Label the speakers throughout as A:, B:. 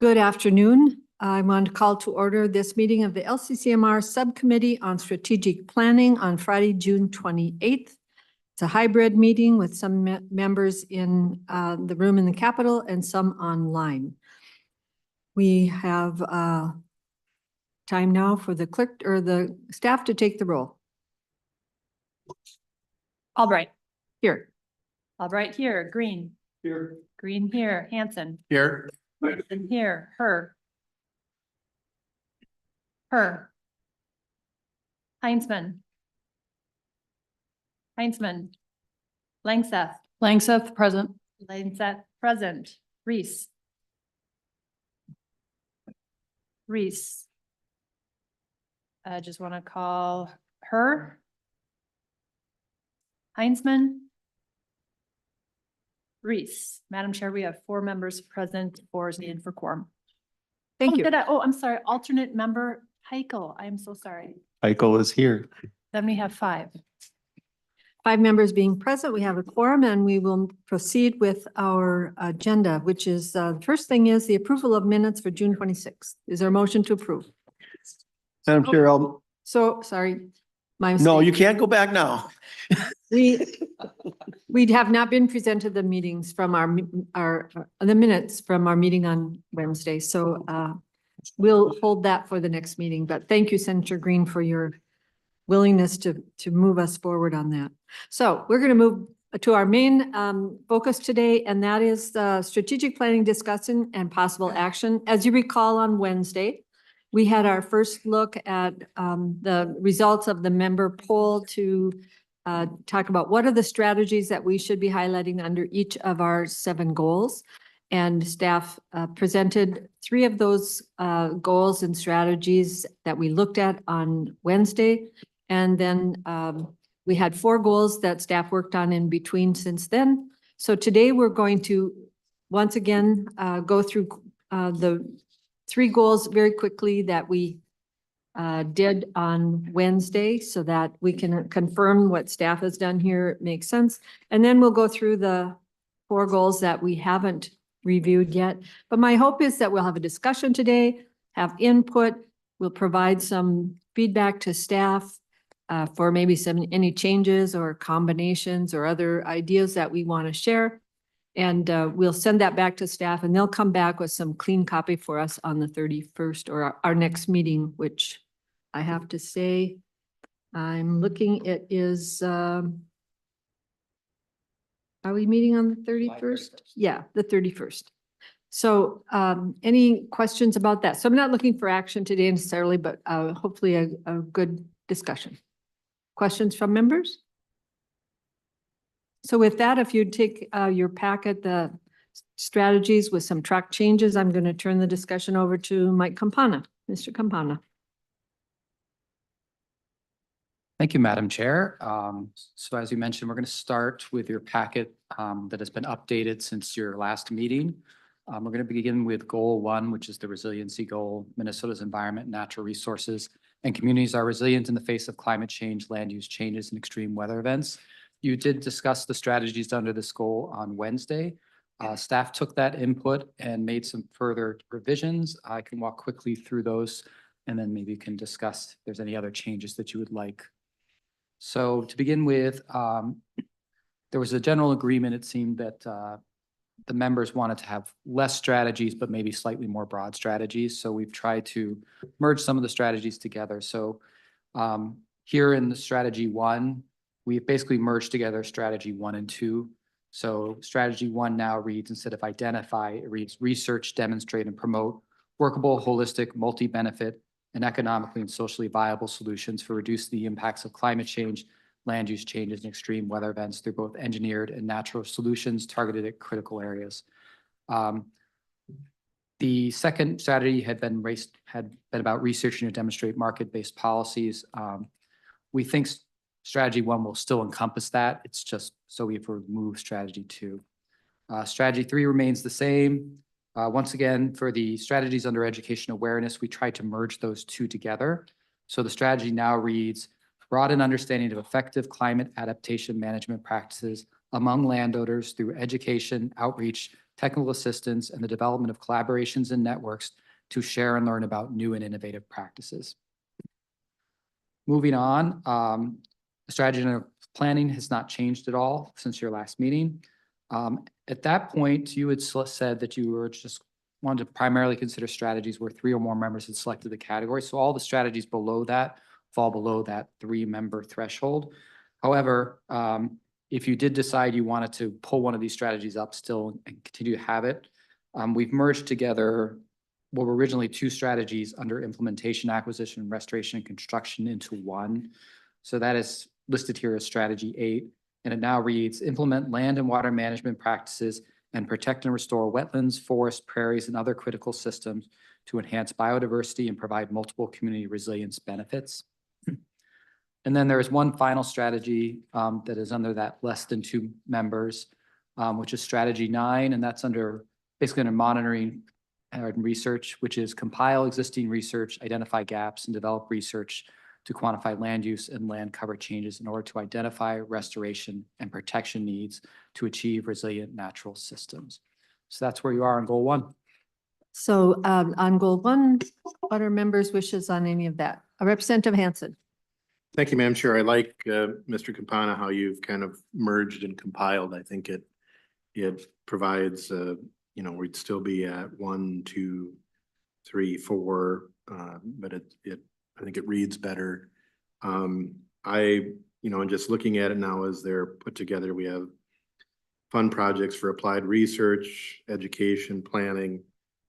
A: Good afternoon. I want to call to order this meeting of the LCCMR Subcommittee on Strategic Planning on Friday, June 28th. It's a hybrid meeting with some members in the room in the Capitol and some online. We have time now for the clerk or the staff to take the roll.
B: Albrecht.
A: Here.
B: Albrecht here. Green.
C: Here.
B: Green here. Hansen.
C: Here.
B: And here. Her. Heinzman. Langseth.
D: Langseth, present.
B: Langseth, present. Reese. I just want to call her. Heinzman. Reese. Madam Chair, we have 4 members present, 4 is needed for quorum.
A: Thank you.
B: I'm sorry, alternate member Heichel. I am so sorry.
C: Michael is here.
B: Then we have 5.
A: 5 members being present, we have a quorum, and we will proceed with our agenda, which is the first thing is the approval of minutes for June 26th. Is there a motion to approve?
C: Madam Chair,
A: So, sorry. My
C: no,
A: mistake.
C: you can't go back now.
A: We have not been presented the meetings from the minutes from our meeting on Wednesday. So we'll hold that for the next meeting. But thank you, Senator Green, for your willingness to move us forward on that. So we're going to move to our main focus today, and that is the strategic planning discussion and possible action. As you recall, on Wednesday, we had our first look at the results of the member poll to talk about what are the strategies that we should be highlighting under each of our 7 goals. And staff presented 3 of those goals and strategies that we looked at on Wednesday. And then we had 4 goals that staff worked on in between since then. So today we're going to once again go through the 3 goals very quickly that we did on Wednesday so that we can confirm what staff has done here makes sense. And then we'll go through the 4 goals that we haven't reviewed yet. But my hope is that we'll have a discussion today, have input, we'll provide some feedback to staff for maybe any changes or combinations or other ideas that we want to share. And we'll send that back to staff and they'll come back with some clean copy for us on the 31st or our next meeting, which I have to say, I'm looking, it is, are we meeting on the 31st? Yeah, the 31st. So any questions about that? So I'm not looking for action today necessarily, but hopefully a good discussion. Questions from members? So with that, if you'd take your packet, the strategies with some track changes, I'm going to turn the discussion over to Mike Campana. Mr. Campana.
D: Thank you, Madam Chair. So as you mentioned, we're going to start with your packet that has been updated since your last meeting. We're going to begin with Goal 1, which is the resiliency goal. Minnesota's environment, natural resources, and communities are resilient in the face of climate change, land use changes, and extreme weather events. You did discuss the strategies under this goal on Wednesday. Staff took that input and made some further revisions. I can walk quickly through those, and then maybe you can discuss if there's any other changes that you would like. So to begin with, there was a general agreement, it seemed, that the members wanted to have less strategies, but maybe slightly more broad strategies. So we've tried to merge some of the strategies together. So here in the strategy 1, we've basically merged together strategy 1 and 2. So strategy 1 now reads, instead of identify, it reads research, demonstrate, and promote workable, holistic, multi-benefit, and economically and socially viable solutions for reducing the impacts of climate change, land use changes, and extreme weather events through both engineered and natural solutions targeted at critical areas. The second strategy had been about researching to demonstrate market-based policies. We think strategy 1 will still encompass that. It's just so we've removed strategy 2. Strategy 3 remains the same. Once again, for the strategies under education awareness, we tried to merge those 2 together. So the strategy now reads, broaden understanding of effective climate adaptation management practices among landowners through education, outreach, technical assistance, and the development of collaborations and networks to share and learn about new and innovative practices. Moving on, strategy and planning has not changed at all since your last meeting. At that point, you had said that you were just wanted to primarily consider strategies where 3 or more members had selected the category. So all the strategies below that fall below that 3-member threshold. However, if you did decide you wanted to pull one of these strategies up still and continue to have it, we've merged together what were originally 2 strategies under implementation, acquisition, restoration, and construction into one. So that is listed here as strategy 8, and it now reads: implement land and water management practices and protect and restore wetlands, forests, prairies, and other critical systems to enhance biodiversity and provide multiple community resilience benefits. And then there is one final strategy that is under that less than 2 members, which is strategy 9, and that's basically under monitoring and research, which is compile existing research, identify gaps, and develop research to quantify land use and land cover changes in order to identify restoration and protection needs to achieve resilient natural systems. So that's where you are on goal 1.
A: So on goal 1, what are members' wishes on any of that? Representative Hansen.
E: Thank you, Madam Chair. I like, Mr. Campana, how you've kind of merged and compiled. I think it provides, we'd still be at 1, 2, 3, 4, but I think it reads better. And just looking at it now as they're put together, we have fund projects for applied research, education, planning.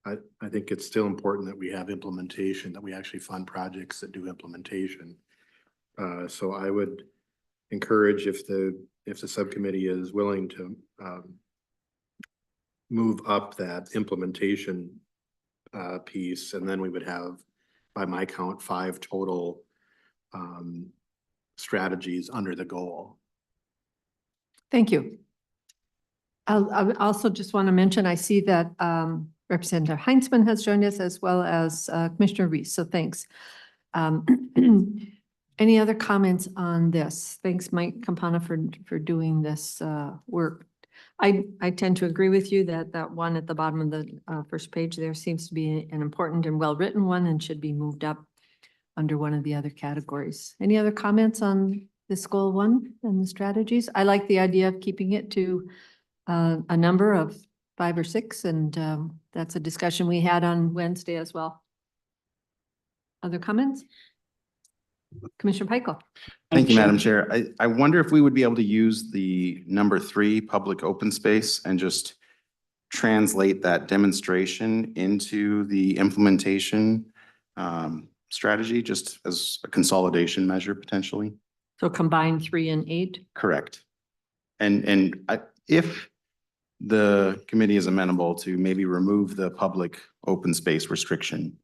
E: I think it's still important that we have implementation, that we actually fund projects that do implementation. So I would encourage if the subcommittee is willing to move up that implementation piece, and then we would have, by my count, 5 total strategies under the goal.
A: Thank you. I also just want to mention, I see that Representative Heinzman has joined us as well as Commissioner Reese, so thanks. Any other comments on this? Thanks, Mike Campana, for doing this work. I tend to agree with you that that one at the bottom of the first page there seems to be an important and well-written one and should be moved up under one of the other categories. Any other comments on this goal 1 and the strategies? I like the idea of keeping it to a number of 5 or 6, and that's a discussion we had on Wednesday as well. Other comments? Commissioner Peichel.
F: Thank you, Madam Chair. I wonder if we would be able to use the number 3, public open space, and just translate that demonstration into the implementation strategy, just as a consolidation measure potentially.
A: So combine 3 and 8?
F: Correct. And if the committee is amenable to maybe remove the public open space restriction.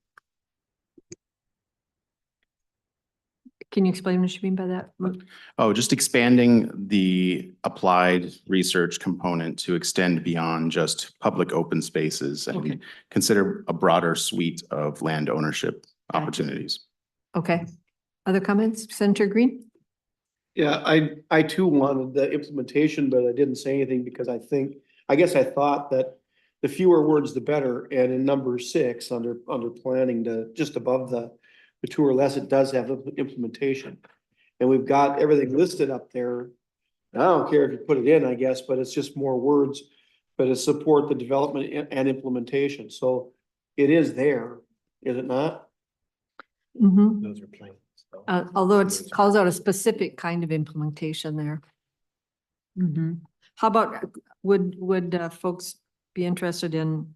A: Can you explain what you mean by that?
F: Oh, just expanding the applied research component to extend beyond just public open spaces and consider a broader suite of land ownership opportunities.
A: Okay. Other comments? Senator Green?
C: Yeah, I too wanted the implementation, but I didn't say anything because I guess I thought that the fewer words, the better. And in number 6, under planning, just above the 2 or less, it does have implementation. And we've got everything listed up there. And I don't care if you put it in, I guess, but it's just more words, but it support the development and implementation. So it is there, is it not?
A: Mm-hmm.
E: Those are plain. So.
A: Although it calls out a specific kind of implementation there. Mm-hmm. How about, would folks be interested in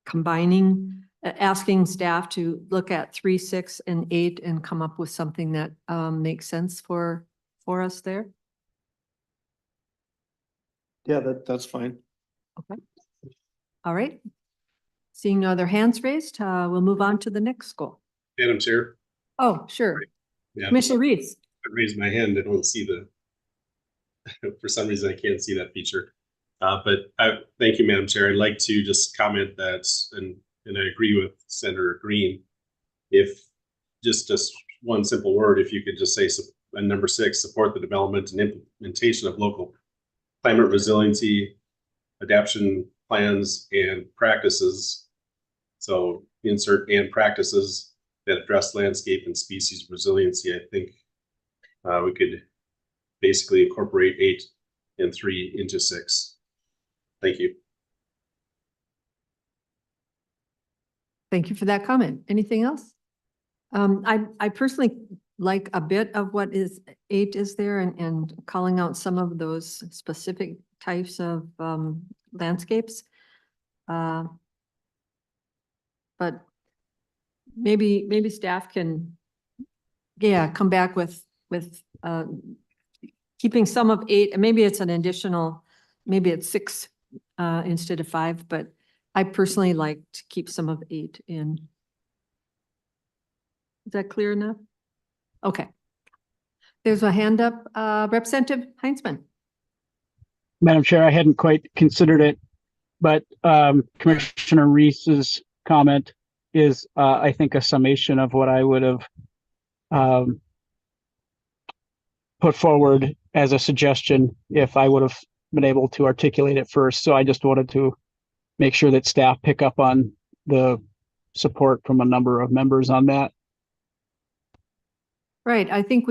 A: combining, asking staff to look at 3, 6, and 8 and come up with something that makes sense for us there?
C: Yeah, that's fine.
A: Okay. All right. Seeing no other hands raised, we'll move on to the next goal.
G: Madam Chair.
A: Oh, sure.
G: Yeah,
A: Commissioner Reese.
G: I raised my hand. I don't see for some reason, I can't see that feature. But thank you, Madam Chair. I'd like to just comment that, and I agree with Senator Green. If just one simple word, if you could just say number 6, support the development and implementation of local climate resiliency adaptation plans and practices. So insert and practices that address landscape and species resiliency. I think we could basically incorporate 8 and 3 into 6. Thank you.
A: Thank you for that comment. Anything else? I personally like a bit of what is 8 is there and calling out some of those specific types of landscapes. But maybe staff can, yeah, come back with keeping some of 8, and maybe it's an additional, maybe it's 6 instead of 5, but I personally like to keep some of 8 in. Is that clear enough? Okay. There's a hand up, Representative Heinzman.
H: Madam Chair, I hadn't quite considered it, but Commissioner Reese's comment is, I think, a summation of what I would have put forward as a suggestion if I would have been able to articulate it first. So I just wanted to make sure that staff pick up on the support from a number of members on that.
A: Right, I think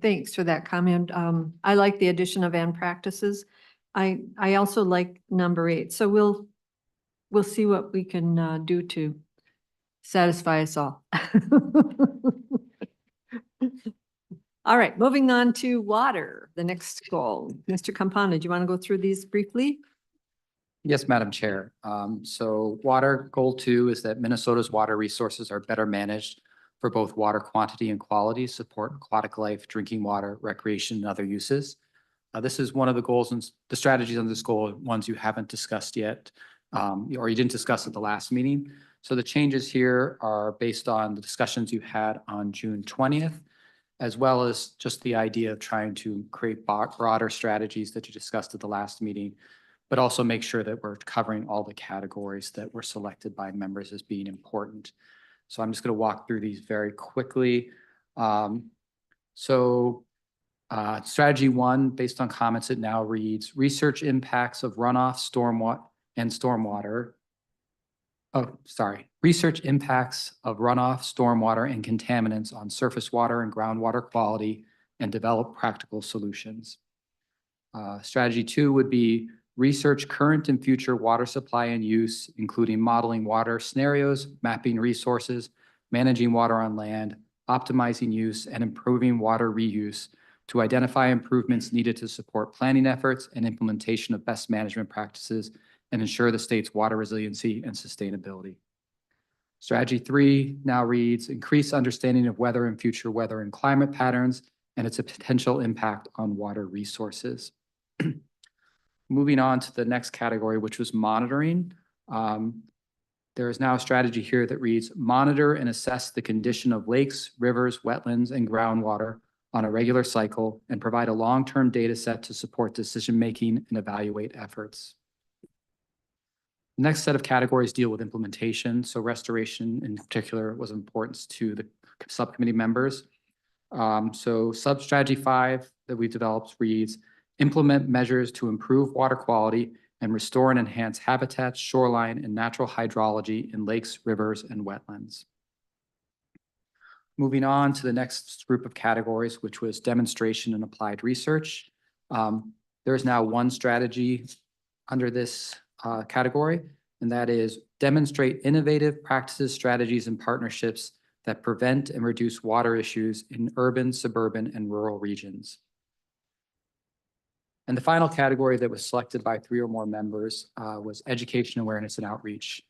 A: thanks for that comment. I like the addition of and practices. I also like number 8, so we'll see what we can do to satisfy us all. All right, moving on to water, the next goal. Mr. Campana, do you want to go through these briefly?
D: Yes, Madam Chair. So water goal 2 is that Minnesota's water resources are better managed for both water quantity and quality, support aquatic life, drinking water, recreation, and other uses. This is one of the goals and the strategies on this goal, ones you haven't discussed yet, or you didn't discuss at the last meeting. So the changes here are based on the discussions you had on June 20th, as well as just the idea of trying to create broader strategies that you discussed at the last meeting, but also make sure that we're covering all the categories that were selected by members as being important. So I'm just going to walk through these very quickly. Strategy 1, based on comments, it now reads, research impacts of runoff, stormwater. Research impacts of runoff, stormwater, and contaminants on surface water and groundwater quality and develop practical solutions. Strategy 2 would be research current and future water supply and use, including modeling water scenarios, mapping resources, managing water on land, optimizing use, and improving water reuse to identify improvements needed to support planning efforts and implementation of best management practices and ensure the state's water resiliency and sustainability. Strategy 3 now reads, increase understanding of weather and future weather and climate patterns and its potential impact on water resources. Moving on to the next category, which was monitoring. There is now a strategy here that reads, monitor and assess the condition of lakes, rivers, wetlands, and groundwater on a regular cycle and provide a long-term data set to support decision-making and evaluate efforts. The next set of categories deal with implementation. So restoration in particular was of importance to the subcommittee members. So sub-strategy 5 that we developed reads, implement measures to improve water quality and restore and enhance habitats, shoreline, and natural hydrology in lakes, rivers, and wetlands. Moving on to the next group of categories, which was demonstration and applied research. There is now one strategy under this category, and that is demonstrate innovative practices, strategies, and partnerships that prevent and reduce water issues in urban, suburban, and rural regions. And the final category that was selected by 3 or more members was education, awareness, and outreach.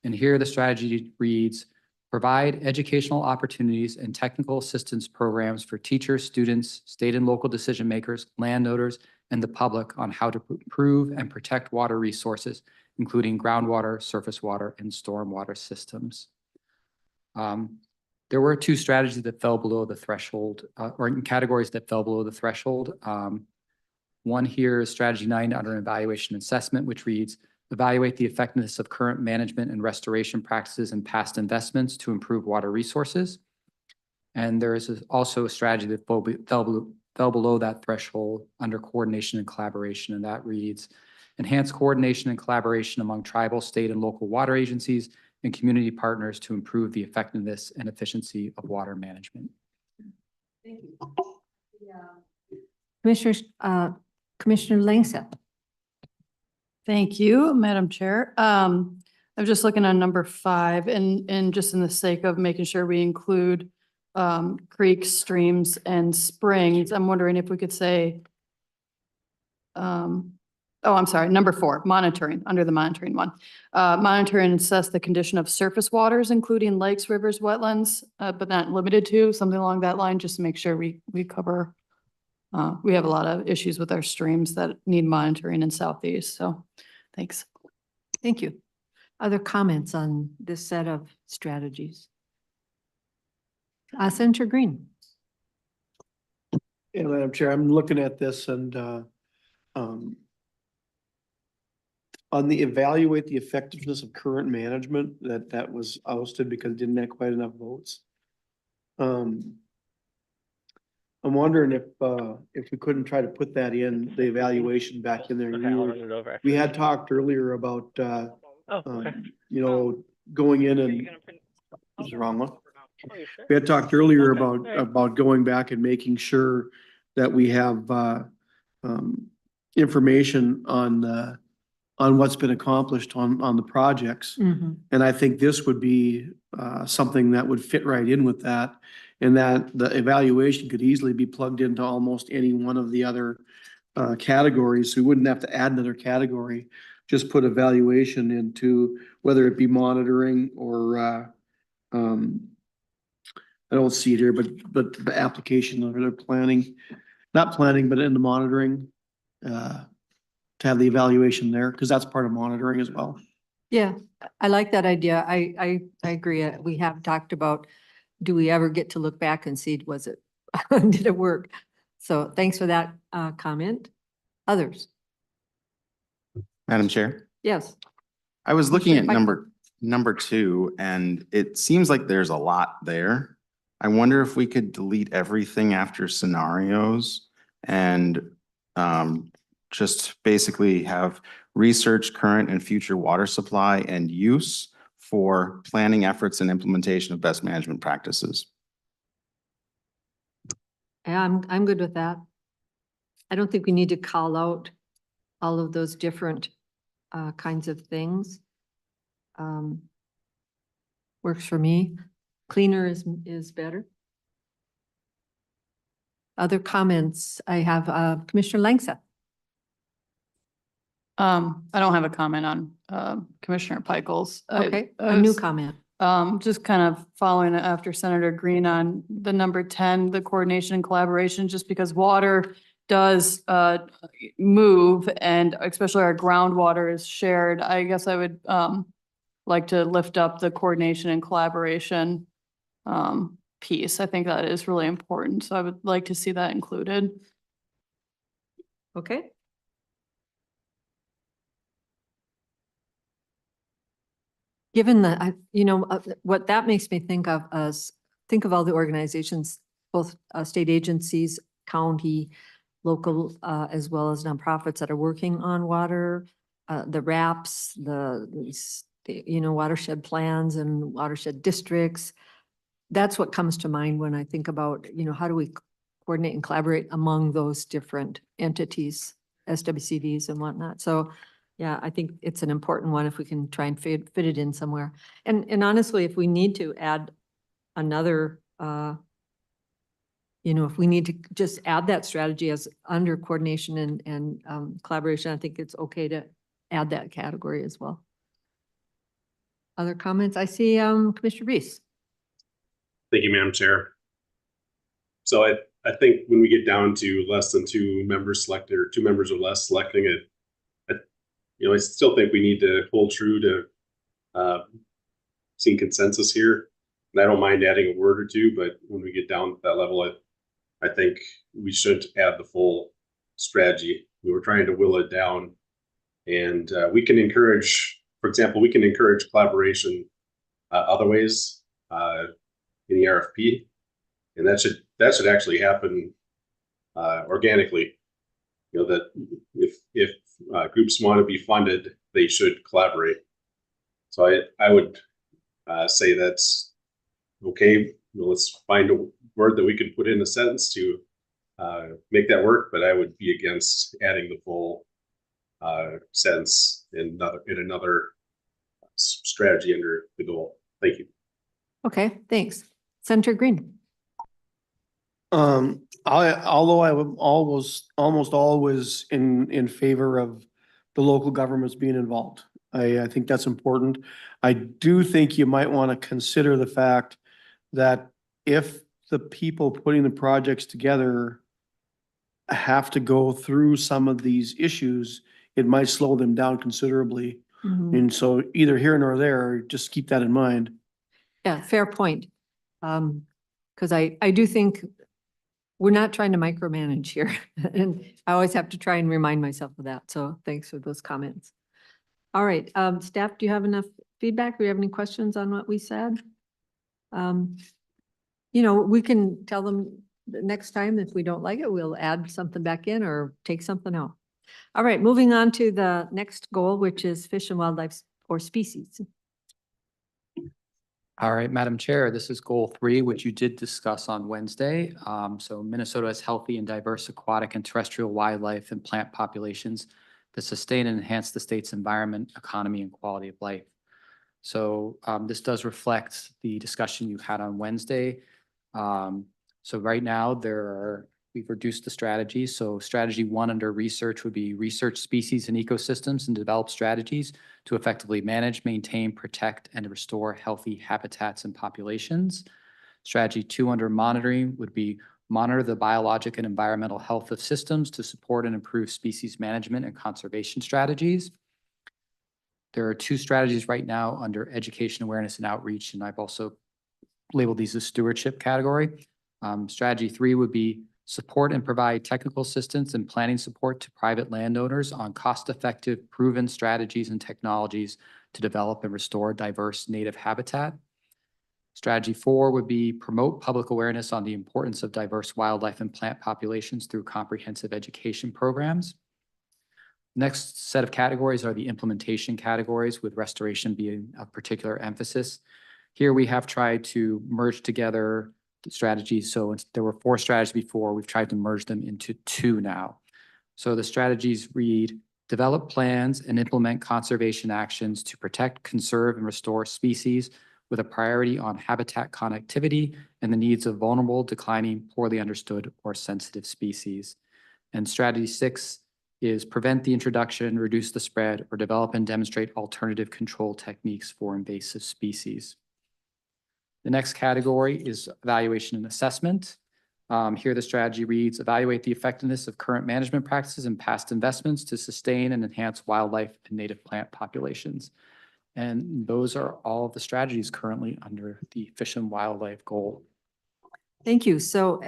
D: And here the strategy reads, provide educational opportunities and technical assistance programs for teachers, students, state and local decision makers, landowners, and the public on how to improve and protect water resources, including groundwater, surface water, and stormwater systems. There were 2 strategies that fell below the threshold, or in categories that fell below the threshold. One here is strategy 9 under evaluation and assessment, which reads, evaluate the effectiveness of current management and restoration practices and past investments to improve water resources. And there is also a strategy that fell below that threshold under coordination and collaboration, and that reads, enhance coordination and collaboration among tribal, state, and local water agencies and community partners to improve the effectiveness and efficiency of water management.
A: Commissioners, Commissioner Langseth.
B: Thank you, Madam Chair. I'm just looking on number 5 and just in the sake of making sure we include creeks, streams and springs. I'm wondering if we could say, I'm sorry, number 4, monitoring, under the monitoring one. Monitor and assess the condition of surface waters, including lakes, rivers, wetlands, but not limited to, something along that line, just to make sure we cover. We have a lot of issues with our streams that need monitoring in Southeast, so thanks.
A: Thank you. Other comments on this set of strategies? Senator Green.
C: Yeah, Madam Chair, I'm looking at this and on the evaluate the effectiveness of current management, that was ousted because it didn't have quite enough votes. I'm wondering if we couldn't try to put that in, the evaluation back in there. We had talked earlier about you know, going in and was the wrong one. We had talked earlier about going back and making sure that we have information on what's been accomplished on the projects.
A: Mm-hmm.
C: And I think this would be something that would fit right in with that. And that the evaluation could easily be plugged into almost any one of the other categories. So we wouldn't have to add another category. Just put evaluation into whether it be monitoring or I don't see it here, but the application of their planning, not planning, but in the monitoring, to have the evaluation there, because that's part of monitoring as well.
A: Yeah, I like that idea. I agree. We have talked about, do we ever get to look back and see, was it, did it work? So thanks for that comment. Others?
F: Madam Chair,
A: Yes.
F: I was looking at
A: Commissioner
F: number 2, and it seems like there's a lot there. I wonder if we could delete everything after scenarios and just basically have research current and future water supply and use for planning efforts and implementation of best management practices.
A: Yeah, I'm good with that. I don't think we need to call out all of those different kinds of things. Works for me. Cleaner is better. Other comments? I have Commissioner Langseth.
B: I don't have a comment on Commissioner Pikel's.
A: Okay,
B: I
A: a new
B: was,
A: comment.
B: Just kind of following after Senator Green on the number 10, the coordination and collaboration, just because water does move and especially our groundwater is shared. I guess I would like to lift up the coordination and collaboration piece. I think that is really important. So I would like to see that included.
A: Okay. Given that, what that makes me think of as, think of all the organizations, both state agencies, county, local, as well as nonprofits that are working on water, the RAPs, watershed plans and watershed districts. That's what comes to mind when I think about, how do we coordinate and collaborate among those different entities, SWCDs and whatnot. So yeah, I think it's an important one if we can try and fit it in somewhere. And honestly, if we need to add another, if we need to just add that strategy as under coordination and collaboration, I think it's okay to add that category as well. Other comments? I see Commissioner Reese.
G: Thank you, Madam Chair. So I think when we get down to less than 2 members selected or 2 members or less selecting it, I still think we need to hold true to seeing consensus here. And I don't mind adding a word or two, but when we get down to that level, I think we shouldn't add the full strategy. We were trying to will it down, and we can encourage, for example, we can encourage collaboration other ways in the RFP, and that should actually happen organically. That if groups want to be funded, they should collaborate. So I would say that's okay. Well, let's find a word that we can put in a sentence to make that work, but I would be against adding the full sentence in another strategy under the goal. Thank you.
A: Okay, thanks. Senator Green.
C: Although I would almost always in favor of the local governments being involved. I think that's important. I do think you might want to consider the fact that if the people putting the projects together have to go through some of these issues, it might slow them down considerably. And so either here nor there, just keep that in mind.
A: Yeah, fair point. Because I do think we're not trying to micromanage here. And I always have to try and remind myself of that. So thanks for those comments. All right, staff, do you have enough feedback? Do you have any questions on what we said? You know, we can tell them the next time if we don't like it, we'll add something back in or take something out. All right, moving on to the next goal, which is fish and wildlife or species.
D: All right, Madam Chair, this is goal 3, which you did discuss on Wednesday. So Minnesota has healthy and diverse aquatic and terrestrial wildlife and plant populations to sustain and enhance the state's environment, economy, and quality of life. So this does reflect the discussion you had on Wednesday. So right now we've reduced the strategy. So strategy 1 under research would be research species and ecosystems and develop strategies to effectively manage, maintain, protect, and restore healthy habitats and populations. Strategy 2 under monitoring would be monitor the biologic and environmental health of systems to support and improve species management and conservation strategies. There are 2 strategies right now under education, awareness, and outreach, and I've also labeled these as stewardship category. Strategy 3 would be support and provide technical assistance and planning support to private landowners on cost-effective, proven strategies and technologies to develop and restore diverse native habitat. Strategy 4 would be promote public awareness on the importance of diverse wildlife and plant populations through comprehensive education programs. Next set of categories are the implementation categories, with restoration being a particular emphasis. Here we have tried to merge together the strategies. So there were 4 strategies before. We've tried to merge them into 2 now. So the strategies read, develop plans and implement conservation actions to protect, conserve, and restore species with a priority on habitat connectivity and the needs of vulnerable, declining, poorly understood, or sensitive species. And strategy 6 is prevent the introduction, reduce the spread, or develop and demonstrate alternative control techniques for invasive species. The next category is evaluation and assessment. Here the strategy reads, evaluate the effectiveness of current management practices and past investments to sustain and enhance wildlife and native plant populations. And those are all of the strategies currently under the fish and wildlife goal.
A: Thank you. So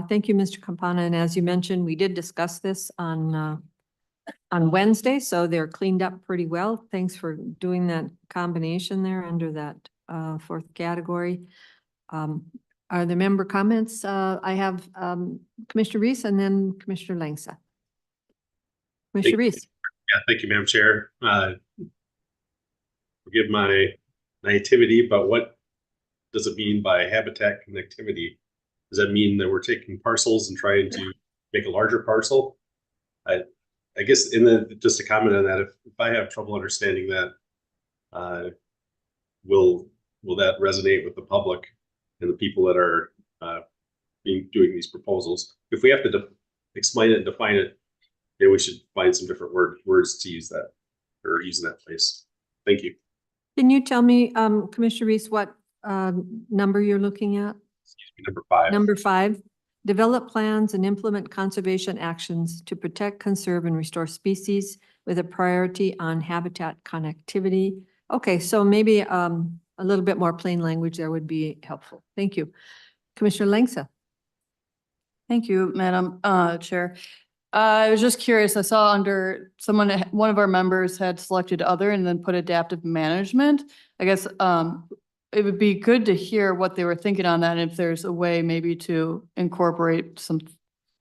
A: thank you, Mr. Campana. And as you mentioned, we did discuss this on Wednesday, so they're cleaned up pretty well. Thanks for doing that combination there under that 4th category. Are there member comments? I have Commissioner Reese and then Commissioner Langsa. Commissioner Reese.
G: Yeah, thank you, Madam Chair. Forgive my naivety, but what does it mean by habitat connectivity? Does that mean that we're taking parcels and trying to make a larger parcel? I guess just a comment on that, if I have trouble understanding that, will that resonate with the public and the people that are doing these proposals? If we have to explain it and define it, maybe we should find some different words to use that or use in that place. Thank you.
A: Can you tell me, Commissioner Reese, what number you're looking at?
G: Excuse me, number 5.
A: Number 5, develop plans and implement conservation actions to protect, conserve, and restore species with a priority on habitat connectivity. Okay, so maybe a little bit more plain language there would be helpful. Thank you. Commissioner Langsa.
B: Thank you, Madam Chair. I was just curious, I saw under one of our members had selected other and then put adaptive management. I guess it would be good to hear what they were thinking on that and if there's a way maybe to incorporate some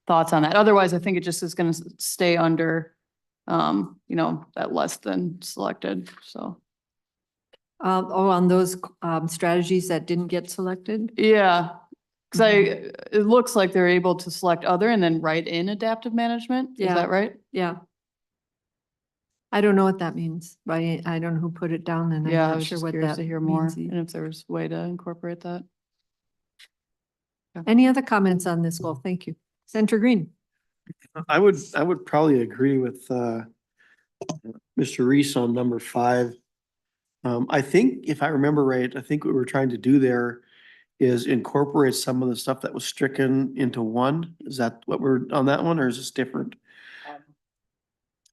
B: thoughts on that. Otherwise, I think it just is going to stay under that less than selected, so.
A: On those, strategies that didn't get selected?
B: Yeah, because it looks like they're able to select other and then write in adaptive management. Is
A: Yeah.
B: that right?
A: Yeah. I don't know what that means, right? I don't know who put it down and I'm
B: Yeah, I
A: not
B: was
A: sure
B: just
A: what
B: curious
A: that
B: to hear more
A: means.
B: and if there was a way to incorporate that.
A: Any other comments on this? Well, thank you. Senator Green.
C: I would probably agree with Mr. Reese on number 5. I think if I remember right, I think what we're trying to do there is incorporate some of the stuff that was stricken into one. Is that what we're on that one, or is this different?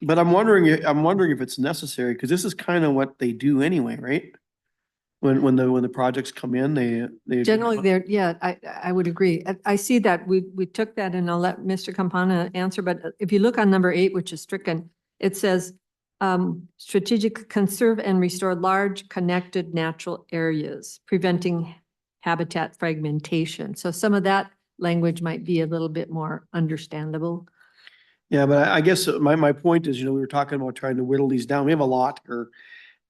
C: But I'm wondering if it's necessary, because this is kind of what they do anyway, right? When the projects come in, they.
A: Generally, yeah, I would agree. I see that we took that and I'll let Mr. Campana answer, but if you look on number 8, which is stricken, it says strategic conserve and restore large connected natural areas, preventing habitat fragmentation. So some of that language might be a little bit more understandable.
C: Yeah, but I guess my point is, we were talking about trying to whittle these down. We have a lot here.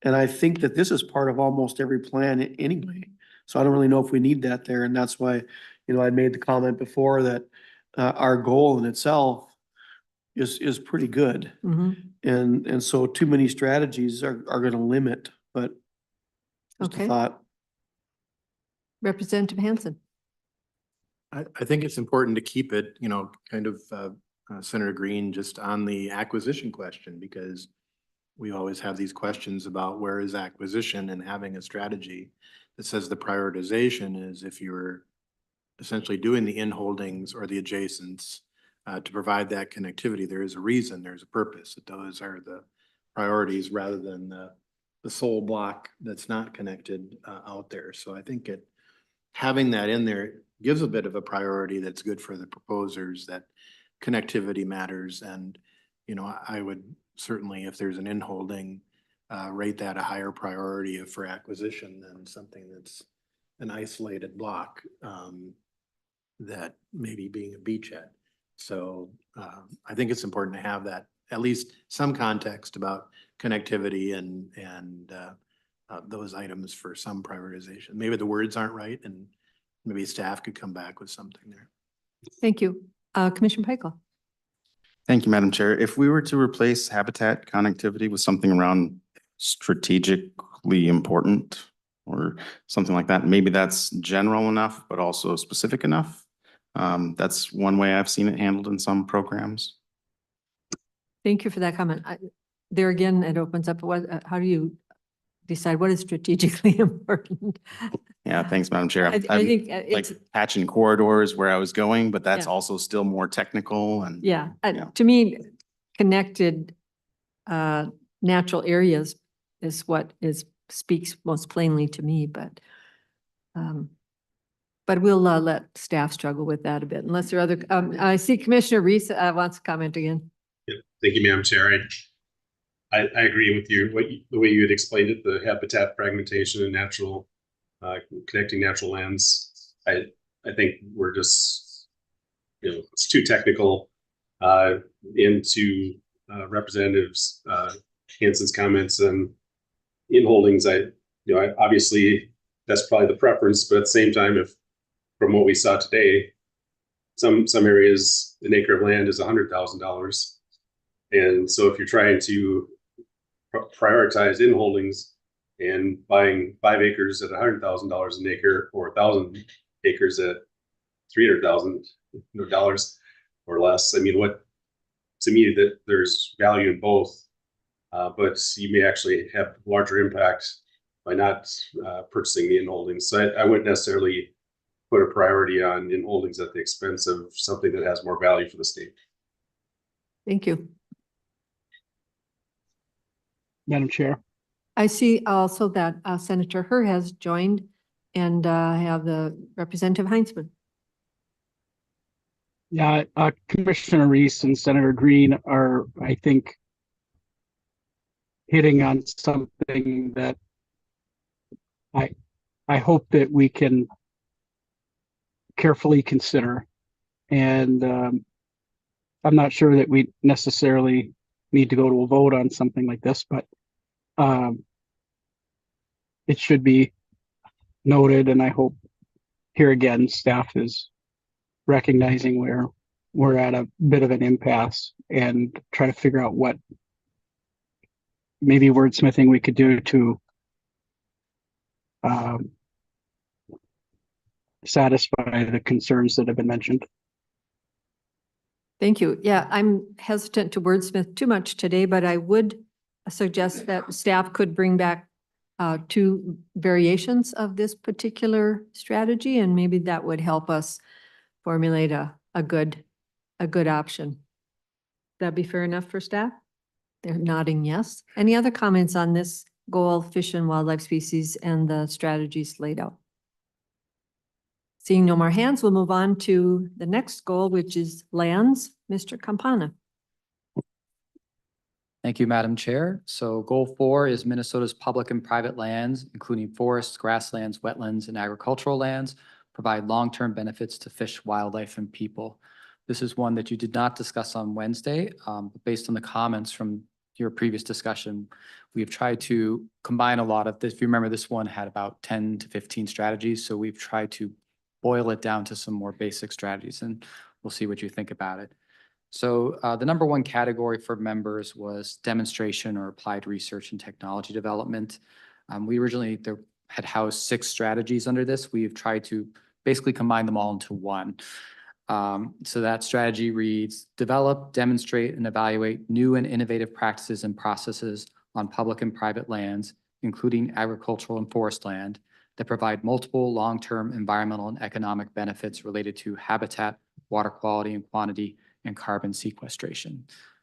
C: And I think that this is part of almost every plan anyway. So I don't really know if we need that there. And that's why, I made the comment before that our goal in itself is pretty good.
A: Mhm.
C: And so too many strategies are going to limit, but just a
A: Okay.
C: thought.
A: Representative Hanson.
E: I think it's important to keep it, kind of Senator Green, just on the acquisition question, because we always have these questions about where is acquisition, and having a strategy that says the prioritization is if you're essentially doing the in-holdings or the adjacents to provide that connectivity, there is a reason, there's a purpose, that those are the priorities rather than the sole block that's not connected out there. So I think having that in there gives a bit of a priority that's good for the proposers, that connectivity matters. And, I would certainly, if there's an in-holding, rate that a higher priority for acquisition than something that's an isolated block that maybe being a beachhead. So I think it's important to have that, at least some context about connectivity and those items for some prioritization. Maybe the words aren't right, and maybe staff could come back with something there.
A: Thank you. Commissioner Pickel.
F: Thank you, Madam Chair. If we were to replace habitat connectivity with something around strategically important or something like that, maybe that's general enough, but also specific enough. That's one way I've seen it handled in some programs.
A: Thank you for that comment. There again, it opens up, how do you decide what is strategically important?
F: Yeah, thanks, Madam Chair.
A: I think it's,
F: Like patching corridors where I was going, but that's
A: Yeah.
F: also still more technical and.
A: yeah,
F: Yeah.
A: to me, connected natural areas is what speaks most plainly to me, but we'll let staff struggle with that a bit unless there are other, I see Commissioner Reese wants to comment again.
G: Yeah, thank you, Madam Chair. I agree with you, the way you had explained it, the habitat fragmentation and natural, connecting natural lands. I think we're just, it's too technical into Representatives Hanson's comments and in holdings. I obviously that's probably the preference, but at the same time, if from what we saw today, some areas, an acre of land is $100,000. And so if you're trying to prioritize in holdings and buying 5 acres at $100,000 an acre, or 1,000 acres at $300,000 or less, I mean, to me, that there's value in both, but you may actually have larger impact by not purchasing the in holdings. So I wouldn't necessarily put a priority on in holdings at the expense of something that has more value for the state.
A: Thank you.
H: Madam Chair.
A: I see also that Senator Herr has joined, and have the Representative Heinzman.
H: Yeah, Commissioner Reese and Senator Green are, I think, hitting on something that I hope that we can carefully consider. And I'm not sure that we necessarily need to go to a vote on something like this, but it should be noted, and I hope here again, staff is recognizing where we're at a bit of an impasse and try to figure out what maybe wordsmithing we could do to satisfy the concerns that have been mentioned.
A: Thank you. Yeah, I'm hesitant to wordsmith too much today, but I would suggest that staff could bring back two variations of this particular strategy, and maybe that would help us formulate a good option. That'd be fair enough for staff? They're nodding yes. Any other comments on this goal, fish and wildlife species, and the strategies laid out? Seeing no more hands, we'll move on to the next goal, which is lands. Mr. Campana.
D: Thank you, Madam Chair. So goal 4 is Minnesota's public and private lands, including forests, grasslands, wetlands, and agricultural lands, provide long-term benefits to fish, wildlife, and people. This is one that you did not discuss on Wednesday, but based on the comments from your previous discussion, we've tried to combine a lot of this. If you remember, this one had about 10 to 15 strategies, so we've tried to boil it down to some more basic strategies, and we'll see what you think about it. So the number 1 category for members was demonstration or applied research and technology development. We originally had housed 6 strategies under this. We've tried to basically combine them all into one. So that strategy reads, develop, demonstrate, and evaluate new and innovative practices and processes on public and private lands, including agricultural and forest land, that provide multiple long-term environmental and economic benefits related to habitat, water quality and quantity, and carbon sequestration.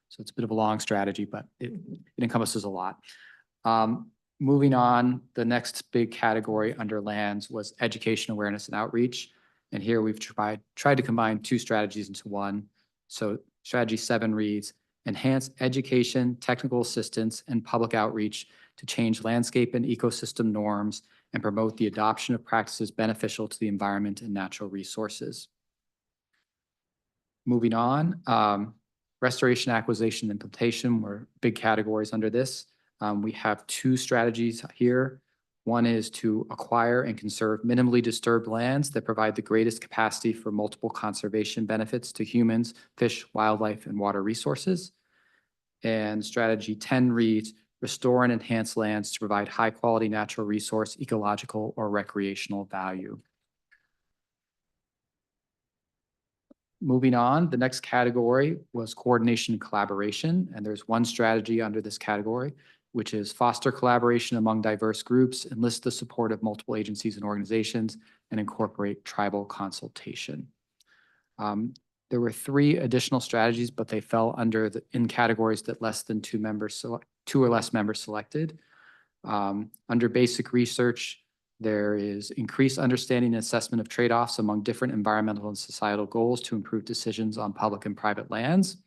D: So it's a bit of a long strategy, but it encompasses a lot. Moving on, the next big category under lands was education, awareness, and outreach. And here we've tried to combine 2 strategies into one. So strategy 7 reads, enhance education, technical assistance, and public outreach to change landscape and ecosystem norms and promote the adoption of practices beneficial to the environment and natural resources. Moving on, restoration, acquisition, and implementation were big categories under this. We have 2 strategies here. One is to acquire and conserve minimally disturbed lands that provide the greatest capacity for multiple conservation benefits to humans, fish, wildlife, and water resources. And strategy 10 reads, restore and enhance lands to provide high quality natural resource, ecological, or recreational value. Moving on, the next category was coordination and collaboration. And there's 1 strategy under this category, which is foster collaboration among diverse groups, enlist the support of multiple agencies and organizations, and incorporate tribal consultation. There were 3 additional strategies, but they fell under in categories that less than 2 or less members selected. Under basic research, there is increased understanding and assessment of trade-offs among different environmental and societal goals to improve decisions on public and private lands.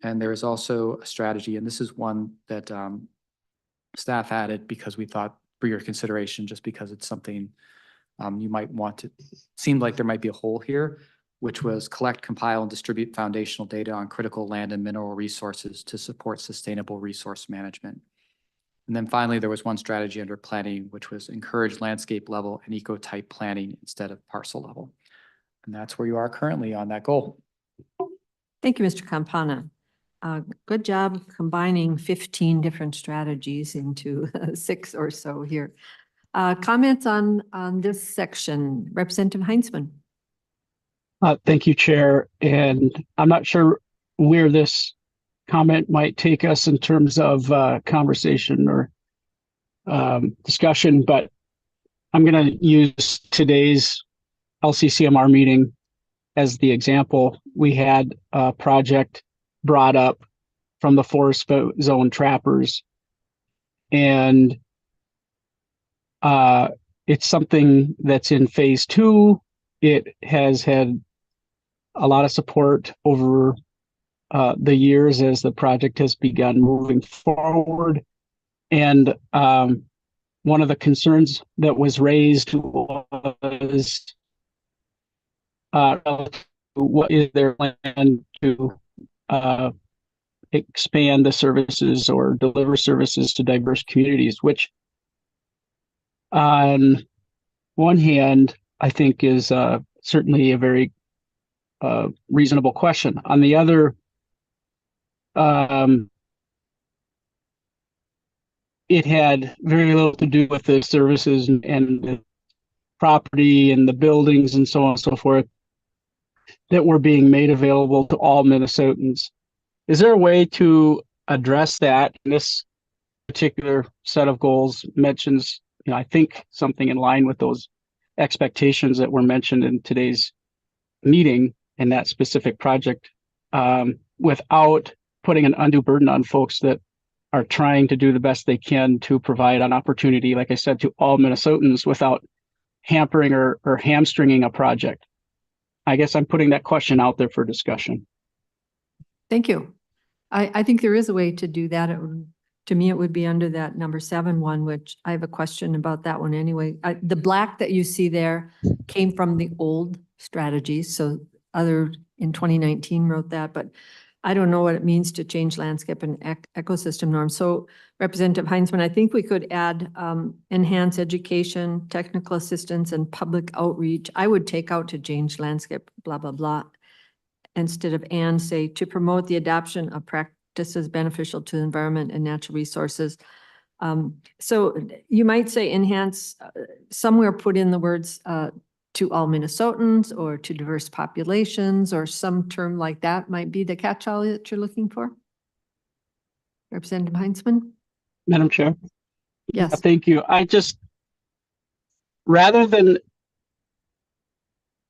D: And there is also a strategy, and this is one that staff added because we thought for your consideration, just because it's something you might want to, seemed like there might be a hole here, which was collect, compile, and distribute foundational data on critical land and mineral resources to support sustainable resource management. And then finally, there was 1 strategy under planning, which was encourage landscape level and ecotype planning instead of parcel level. And that's where you are currently on that goal.
A: Thank you, Mr. Campana. Good job combining 15 different strategies into 6 or so here. Comments on this section, Representative Heinzman.
H: Thank you, Chair. And I'm not sure where this comment might take us in terms of conversation or discussion, but I'm going to use today's LCCMR meeting as the example. We had a project brought up from the forest zone trappers, and it's something that's in phase 2. It has had a lot of support over the years as the project has begun moving forward. And one of the concerns that was raised was what is their plan to expand the services or deliver services to diverse communities, which on one hand, I think is certainly a very reasonable question. On the other, it had very little to do with the services and the property and the buildings and so on and so forth that were being made available to all Minnesotans. Is there a way to address that? This particular set of goals mentions, I think something in line with those expectations that were mentioned in today's meeting in that specific project, without putting an undue burden on folks that are trying to do the best they can to provide an opportunity, like I said, to all Minnesotans without hampering or hamstringing a project. I guess I'm putting that question out there for discussion.
A: Thank you. I think there is a way to do that. To me, it would be under that number 7 one, which I have a question about that one anyway. The black that you see there came from the old strategies. So other in 2019 wrote that, but I don't know what it means to change landscape and ecosystem norms. So Representative Heinzman, I think we could add enhance education, technical assistance, and public outreach. I would take out to change landscape, blah, blah, blah, instead of and say to promote the adoption of practices beneficial to the environment and natural resources. So you might say enhance, somewhere put in the words to all Minnesotans or to diverse populations, or some term like that might be the catch-all that you're looking for. Representative Heinzman?
H: Madam Chair?
A: Yes.
H: Thank you. I just, rather than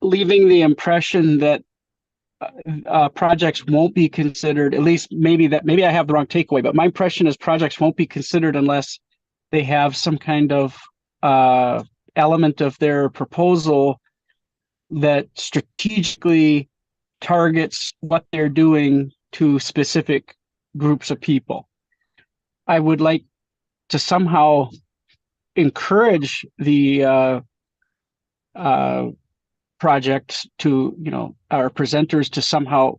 H: leaving the impression that projects won't be considered, at least maybe I have the wrong takeaway, but my impression is projects won't be considered unless they have some kind of element of their proposal that strategically targets what they're doing to specific groups of people. I would like to somehow encourage the projects to, our presenters to somehow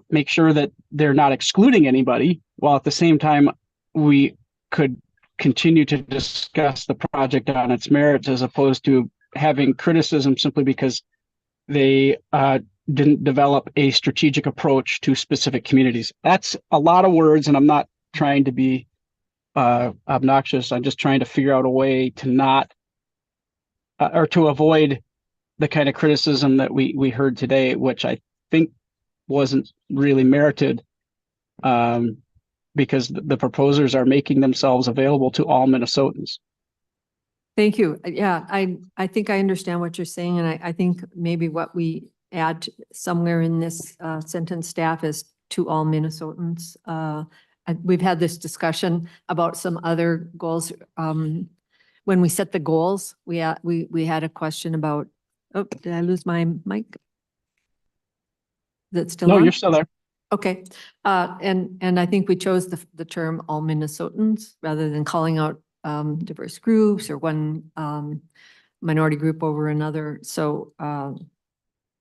H: make sure that they're not excluding anybody, while at the same time we could continue to discuss the project on its merits, as opposed to having criticism simply because they didn't develop a strategic approach to specific communities. That's a lot of words, and I'm not trying to be obnoxious. I'm just trying to figure out a way to not or to avoid the kind of criticism that we heard today, which I think wasn't really merited, because the proposers are making themselves available to all Minnesotans.
A: Thank you. Yeah, I think I understand what you're saying, and I think maybe what we add somewhere in this sentence, staff, is to all Minnesotans. We've had this discussion about some other goals. When we set the goals, we had a question about, oh, did I lose my mic? Is it still on?
H: No, you're still there.
A: Okay. And I think we chose the term all Minnesotans rather than calling out diverse groups or one minority group over another. So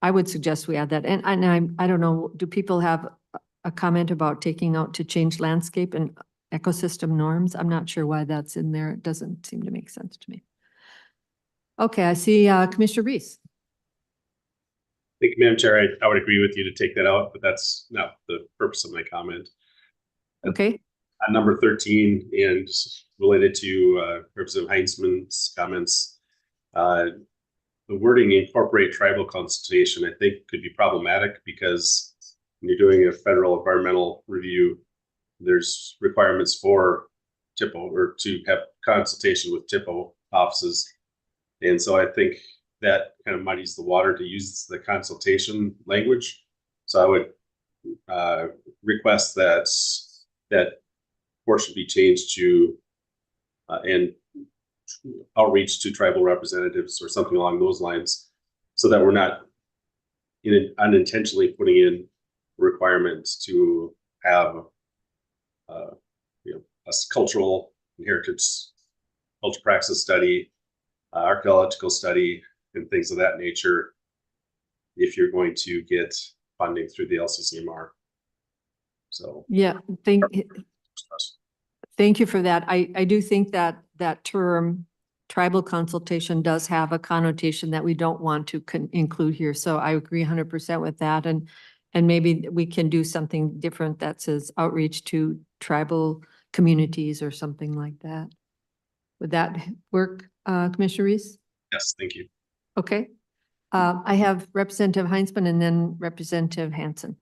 A: I would suggest we add that. And I don't know, do people have a comment about taking out to change landscape and ecosystem norms? I'm not sure why that's in there. It doesn't seem to make sense to me. Okay, I see Commissioner Reese.
G: Thank you, Madam Chair. I would agree with you to take that out, but that's not the purpose of my comment.
A: Okay.
G: On number 13 and related to Representative Heinzman's comments, the wording incorporate tribal consultation, I think, could be problematic, because when you're doing a federal environmental review, there's requirements for TIPO or to have consultation with TIPO offices. And so I think that kind of muddies the water to use the consultation language. So I would request that portion be changed to and outreach to tribal representatives or something along those lines, so that we're not unintentionally putting in requirements to have a cultural inheritance, cultural praxis study, archaeological study, and things of that nature, if you're going to get funding through the LCCMR. So.
A: Yeah, thank you for that. I do think that that term tribal consultation does have a connotation that we don't want to include here. So I agree 100% with that. And maybe we can do something different that says outreach to tribal communities or something like that. Would that work, Commissioner Reese?
G: Yes, thank you.
A: Okay. I have Representative Heinzman and then Representative Hansen.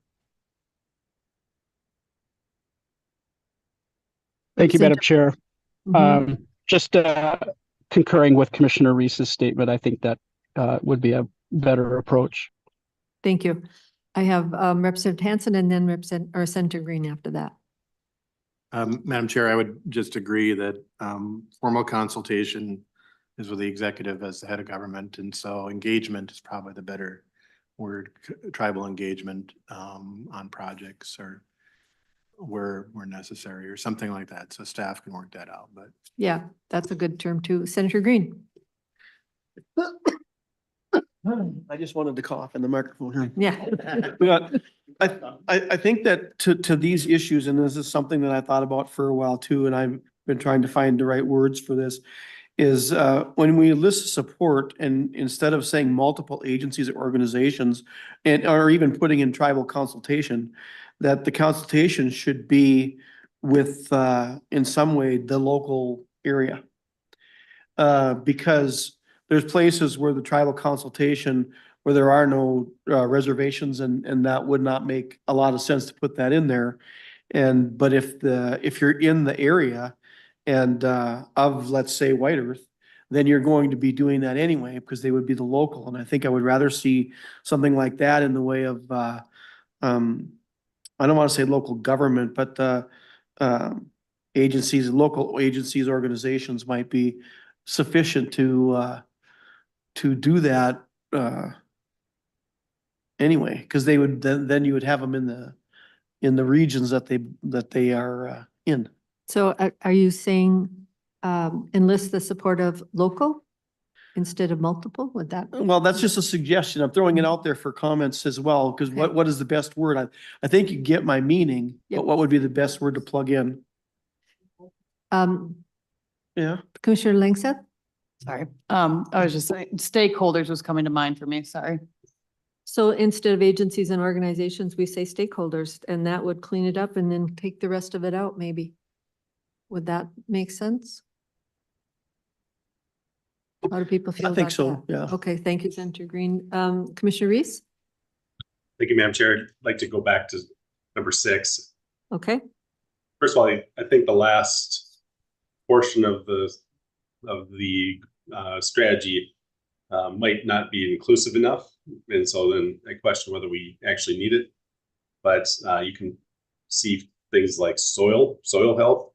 H: Thank you, Madam
A: Representative-
H: Chair.
A: Mhm.
H: Just concurring with Commissioner Reese's statement, I think that would be a better approach.
A: Thank you. I have Representative Hansen and then Senator Green after that.
E: Madam Chair, I would just agree that formal consultation is with the executive as the head of government, and so engagement is probably the better word, tribal engagement on projects or where necessary or something like that. So staff can work that out, but.
A: Yeah, that's a good term too. Senator Green.
C: I just wanted to cough in the microphone here.
A: Yeah.
C: But I think that to these issues, and this is something that I thought about for a while too, and I've been trying to find the right words for this, is when we list support and instead of saying multiple agencies or organizations or even putting in tribal consultation, that the consultation should be with in some way the local area. Because there's places where the tribal consultation, where there are no reservations and that would not make a lot of sense to put that in there. But if you're in the area and of, let's say, White Earth, then you're going to be doing that anyway, because they would be the local. And I think I would rather see something like that in the way of, I don't want to say local government, but agencies, local agencies, organizations might be sufficient to do that anyway, because they would then you would have them in the regions that they are in.
A: So are you saying enlist the support of local instead of multiple? Would that?
C: Well, that's just a suggestion. I'm throwing it out there for comments as well, because
A: Okay.
C: what is the best word? I think you get my meaning,
A: Yep.
C: but what would be the best word to plug in? Yeah.
A: Commissioner Langseth?
B: Sorry. I was just saying stakeholders was coming to mind for me. Sorry.
A: So instead of agencies and organizations, we say stakeholders, and that would clean it up and then take the rest of it out, maybe. Would that make sense? How do people feel
C: I
A: about
C: think so,
A: that?
C: yeah.
A: Okay, thank you, Senator Green. Commissioner Reese?
G: Thank you, Madam Chair. I'd like to go back to number 6.
A: Okay,
G: First of all, I think the last portion of the strategy might not be inclusive enough, and so then I question whether we actually need it. But you can see things like soil health.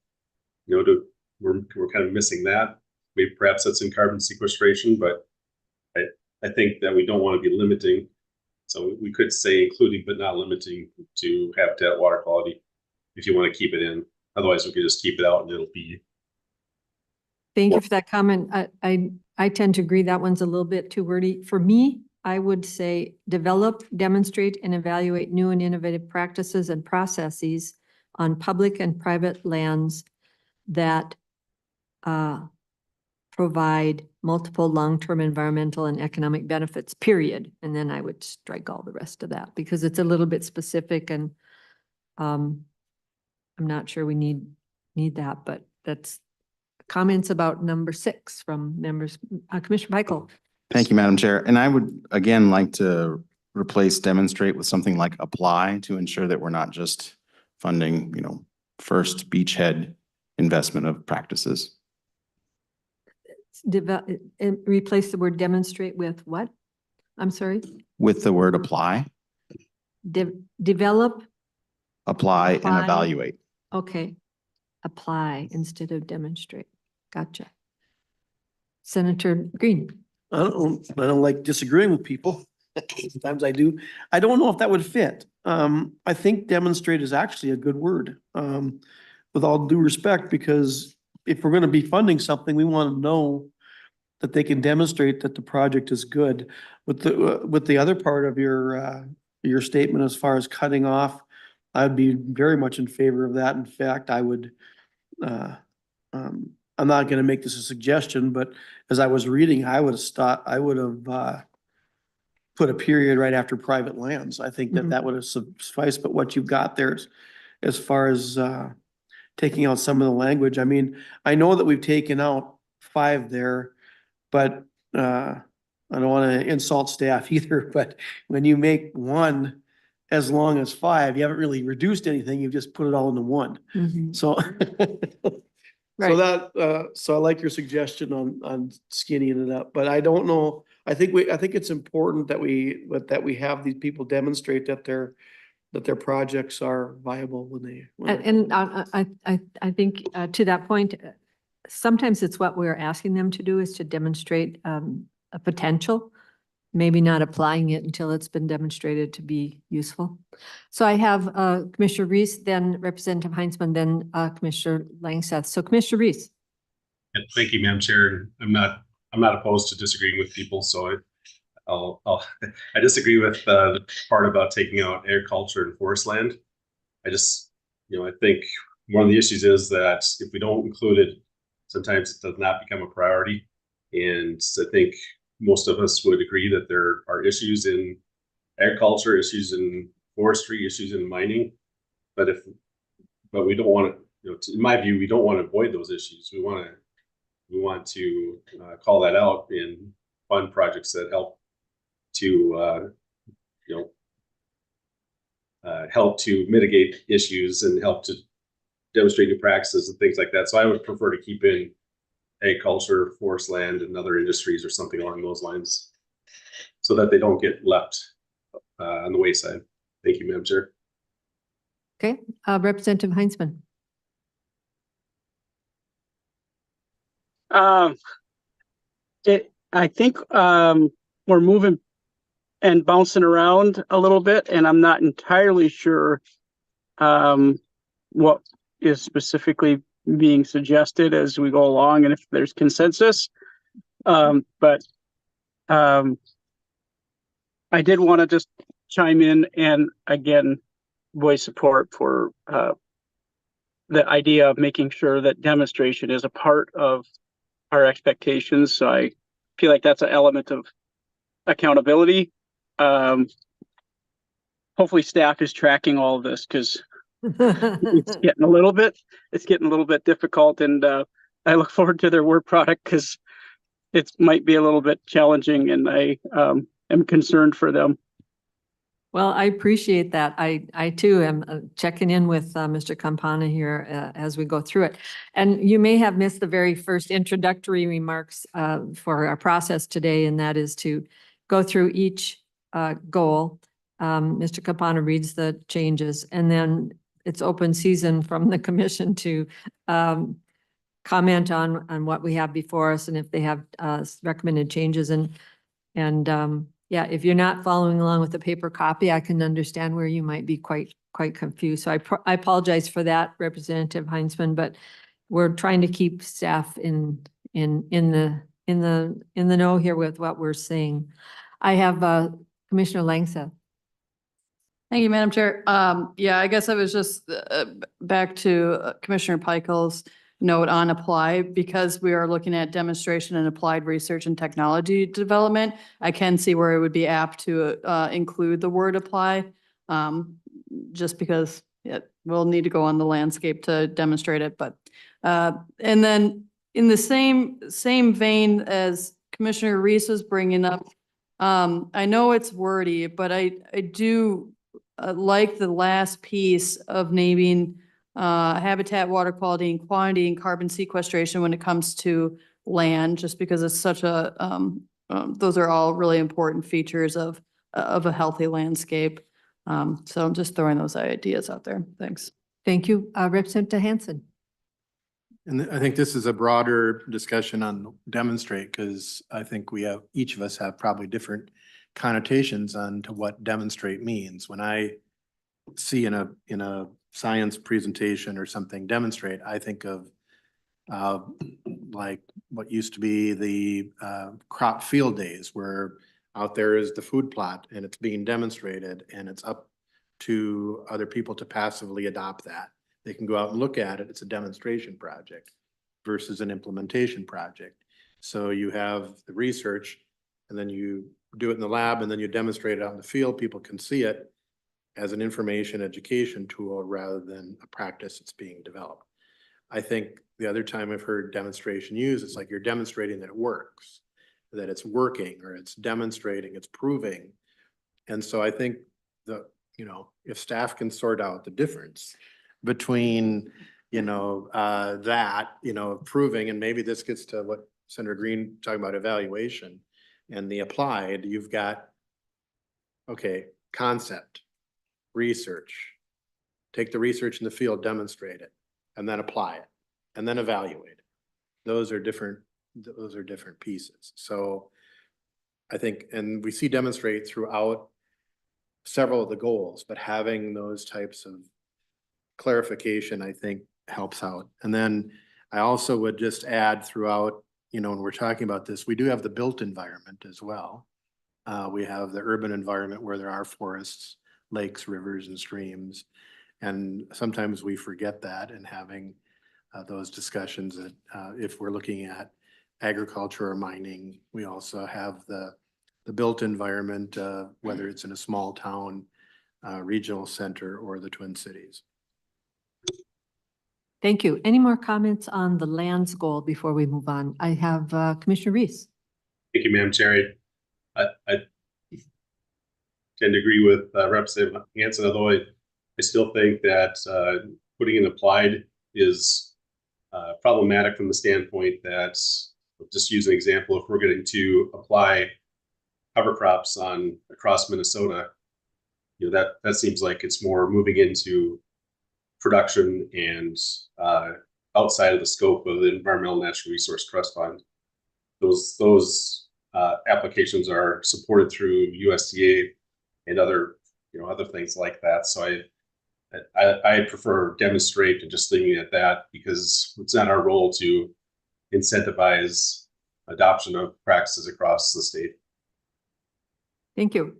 G: We're kind of missing that. Maybe perhaps that's in carbon sequestration, but I think that we don't want to be limiting. So we could say including but not limiting to habitat, water quality, if you want to keep it in. Otherwise, we could just keep it out and it'll be.
A: thank you for that comment. I tend to agree that one's a little bit too wordy. For me, I would say develop, demonstrate, and evaluate new and innovative practices and processes on public and private lands that provide multiple long-term environmental and economic benefits, period. And then I would strike all the rest of that because it's a little bit specific and I'm not sure we need that, but that's comments about number 6 from members. Commissioner Michael.
F: Thank you, Madam Chair. And I would again like to replace demonstrate with something like apply to ensure that we're not just funding, first beachhead investment of practices.
A: Replace the word demonstrate with what? I'm sorry?
F: With the word apply,
A: Develop,
F: apply and
A: Apply.
F: evaluate.
A: okay. Apply instead of demonstrate. Gotcha. Senator Green.
C: I don't like disagreeing with people. Sometimes I do. I don't know if that would fit. I think demonstrate is actually a good word. With all due respect, because if we're gonna be funding something, we want to know that they can demonstrate that the project is good. With the other part of your statement as far as cutting off I'd be very much in favor of that. In fact, I would, I'm not gonna make this a suggestion, but as I was reading, I would have put a period right after private lands. I think that
A: Mhm.
C: that would have sufficed, but what you've got there is, as far as, taking out some of the language, I mean, I know that we've taken out 5 there, but, I don't wanna insult staff either, but when you make 1 as long as 5, you haven't really reduced anything, you've just put it all into 1.
A: Mhm.
C: So, so
A: Right.
C: that, so I like your suggestion on skinnying it up, but I don't know. I think it's important that we have these people demonstrate that their projects are viable when they.
A: I think to that point, sometimes it's what we're asking them to do is to demonstrate a potential, maybe not applying it until it's been demonstrated to be useful. So I have Commissioner Reese, then Representative Heinzman, then Commissioner Langseth. So Commissioner Reese.
G: And thank you, Madam Chair. And I'm not opposed to disagreeing with people, so I disagree with the part about taking out agriculture and forest land. I just, I think one of the issues is that if we don't include it, sometimes it does not become a priority. And I think most of us would agree that there are issues in agriculture, issues in forestry, issues in mining. But we don't want to, in my view, we don't want to avoid those issues. We want to call that out and fund projects that help to help to mitigate issues and help to demonstrate new practices and things like that. So I would prefer to keep in agriculture, forest land, and other industries or something along those lines, so that they don't get left on the wayside. Thank you, Madam Chair.
A: Okay, Representative Heinzman.
H: I think we're moving and bouncing around a little bit, and I'm not entirely sure what is specifically being suggested as we go along, and if there's consensus. But I did want to just chime in and again voice support for the idea of making sure that demonstration is a part of our expectations. So I feel like that's an element of accountability. Hopefully staff is tracking all of this, because it's getting a little bit difficult, and I look forward to their work product because it might be a little bit challenging, and I am concerned for them.
A: Well, I appreciate that. I too am checking in with Mr. Campana here as we go through it. And you may have missed the very first introductory remarks for our process today, and that is to go through each goal. Mr. Campana reads the changes, and then it's open season from the commission to comment on what we have before us and if they have recommended changes. And yeah, if you're not following along with the paper copy, I can understand where you might be quite confused. So I apologize for that, Representative Heinzman, but we're trying to keep staff in the know here with what we're saying. I have Commissioner Langseth.
B: Thank you, Madam Chair. Yeah, I guess I was just back to Commissioner Pikel's note on apply, because we are looking at demonstration and applied research and technology development. I can see where it would be apt to include the word apply, just because it will need to go on the landscape to demonstrate it. But and then in the same vein as Commissioner Reese was bringing up, I know it's wordy, but I do like the last piece of naming habitat, water quality and quantity, and carbon sequestration when it comes to land, just because it's such a, those are all really important features of a healthy landscape. So I'm just throwing those ideas out there. Thanks.
A: Thank you. Representative Hansen.
E: And I think this is a broader discussion on demonstrate, because I think each of us have probably different connotations on to what demonstrate means. When I see in a science presentation or something demonstrate, I think of like what used to be the crop field days, where out there is the food plot and it's being demonstrated and it's up to other people to passively adopt that. They can go out and look at it. It's a demonstration project versus an implementation project. So you have the research and then you do it in the lab and then you demonstrate it out in the field. People can see it as an information education tool rather than a practice that's being developed. I think the other time I've heard demonstration used, it's like you're demonstrating that it works, that it's working, or it's demonstrating, it's proving. And so I think if staff can sort out the difference between, proving, and maybe this gets to what Senator Green talking about evaluation and the applied, you've got, okay, concept, research, take the research in the field, demonstrate it, and then apply it, and then evaluate it. Those are different pieces. So I think, and we see demonstrate throughout several of the goals, but having those types of clarification, I think, helps out. And then I also would just add throughout, when we're talking about this, we do have the built environment as well. We have the urban environment where there are forests, lakes, rivers, and streams. And sometimes we forget that in having those discussions that if we're looking at agriculture or mining, we also have the built environment, whether it's in a small town, regional center, or the Twin Cities.
A: Thank you. Any more comments on the lands goal before we move on? I have Commissioner Reese.
G: Thank you, Madam Chair. I tend to agree with Representative Hansen, although I still think that putting in applied is problematic from the standpoint that, just use an example, if we're going to apply cover crops across Minnesota, that seems like it's more moving into production and outside of the scope of the Environmental Natural Resource Trust Fund. Those applications are supported through USDA and other things like that. So I prefer demonstrate and just thinking at that, because it's not our role to incentivize adoption of practices across the state.
A: Thank you.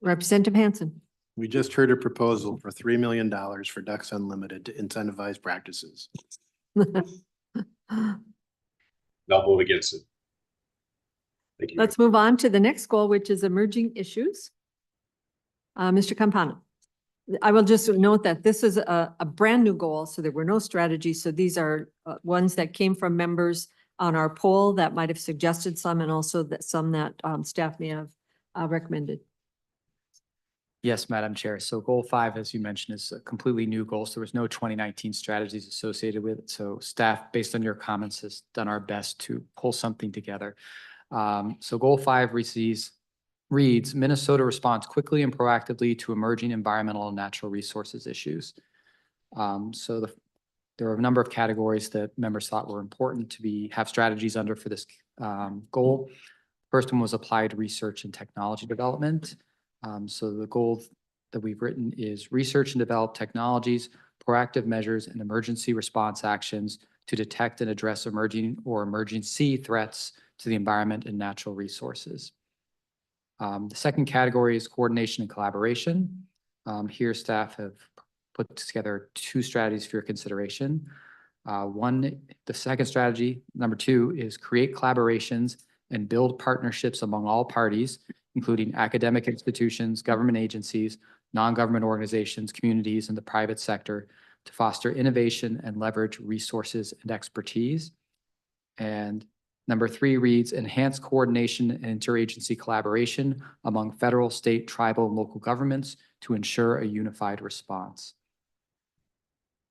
A: Representative Hansen.
E: We just heard a proposal for $3 million for Ducks Unlimited to incentivize practices.
G: I'll vote against it. Thank you.
A: Let's move on to the next goal, which is emerging issues. Mr. Campana. I will just note that this is a brand new goal, so there were no strategies. So these are ones that came from members on our poll that might have suggested some, and also that some that staff may have recommended.
D: Yes, Madam Chair. So goal 5, as you mentioned, is a completely new goal. So there was no 2019 strategies associated with it. So staff, based on your comments, has done our best to pull something together. So goal 5 reads, Minnesota responds quickly and proactively to emerging environmental and natural resources issues. There are a number of categories that members thought were important to have strategies under for this goal. First one was applied research and technology development. So the goal that we've written is research and develop technologies, proactive measures, and emergency response actions to detect and address emerging or emergency threats to the environment and natural resources. The second category is coordination and collaboration. Here, staff have put together 2 strategies for your consideration. The second strategy, number 2, is create collaborations and build partnerships among all parties, including academic institutions, government agencies, non-government organizations, communities, and the private sector, to foster innovation and leverage resources and expertise. And number 3 reads, enhance coordination and interagency collaboration among federal, state, tribal, and local governments to ensure a unified response.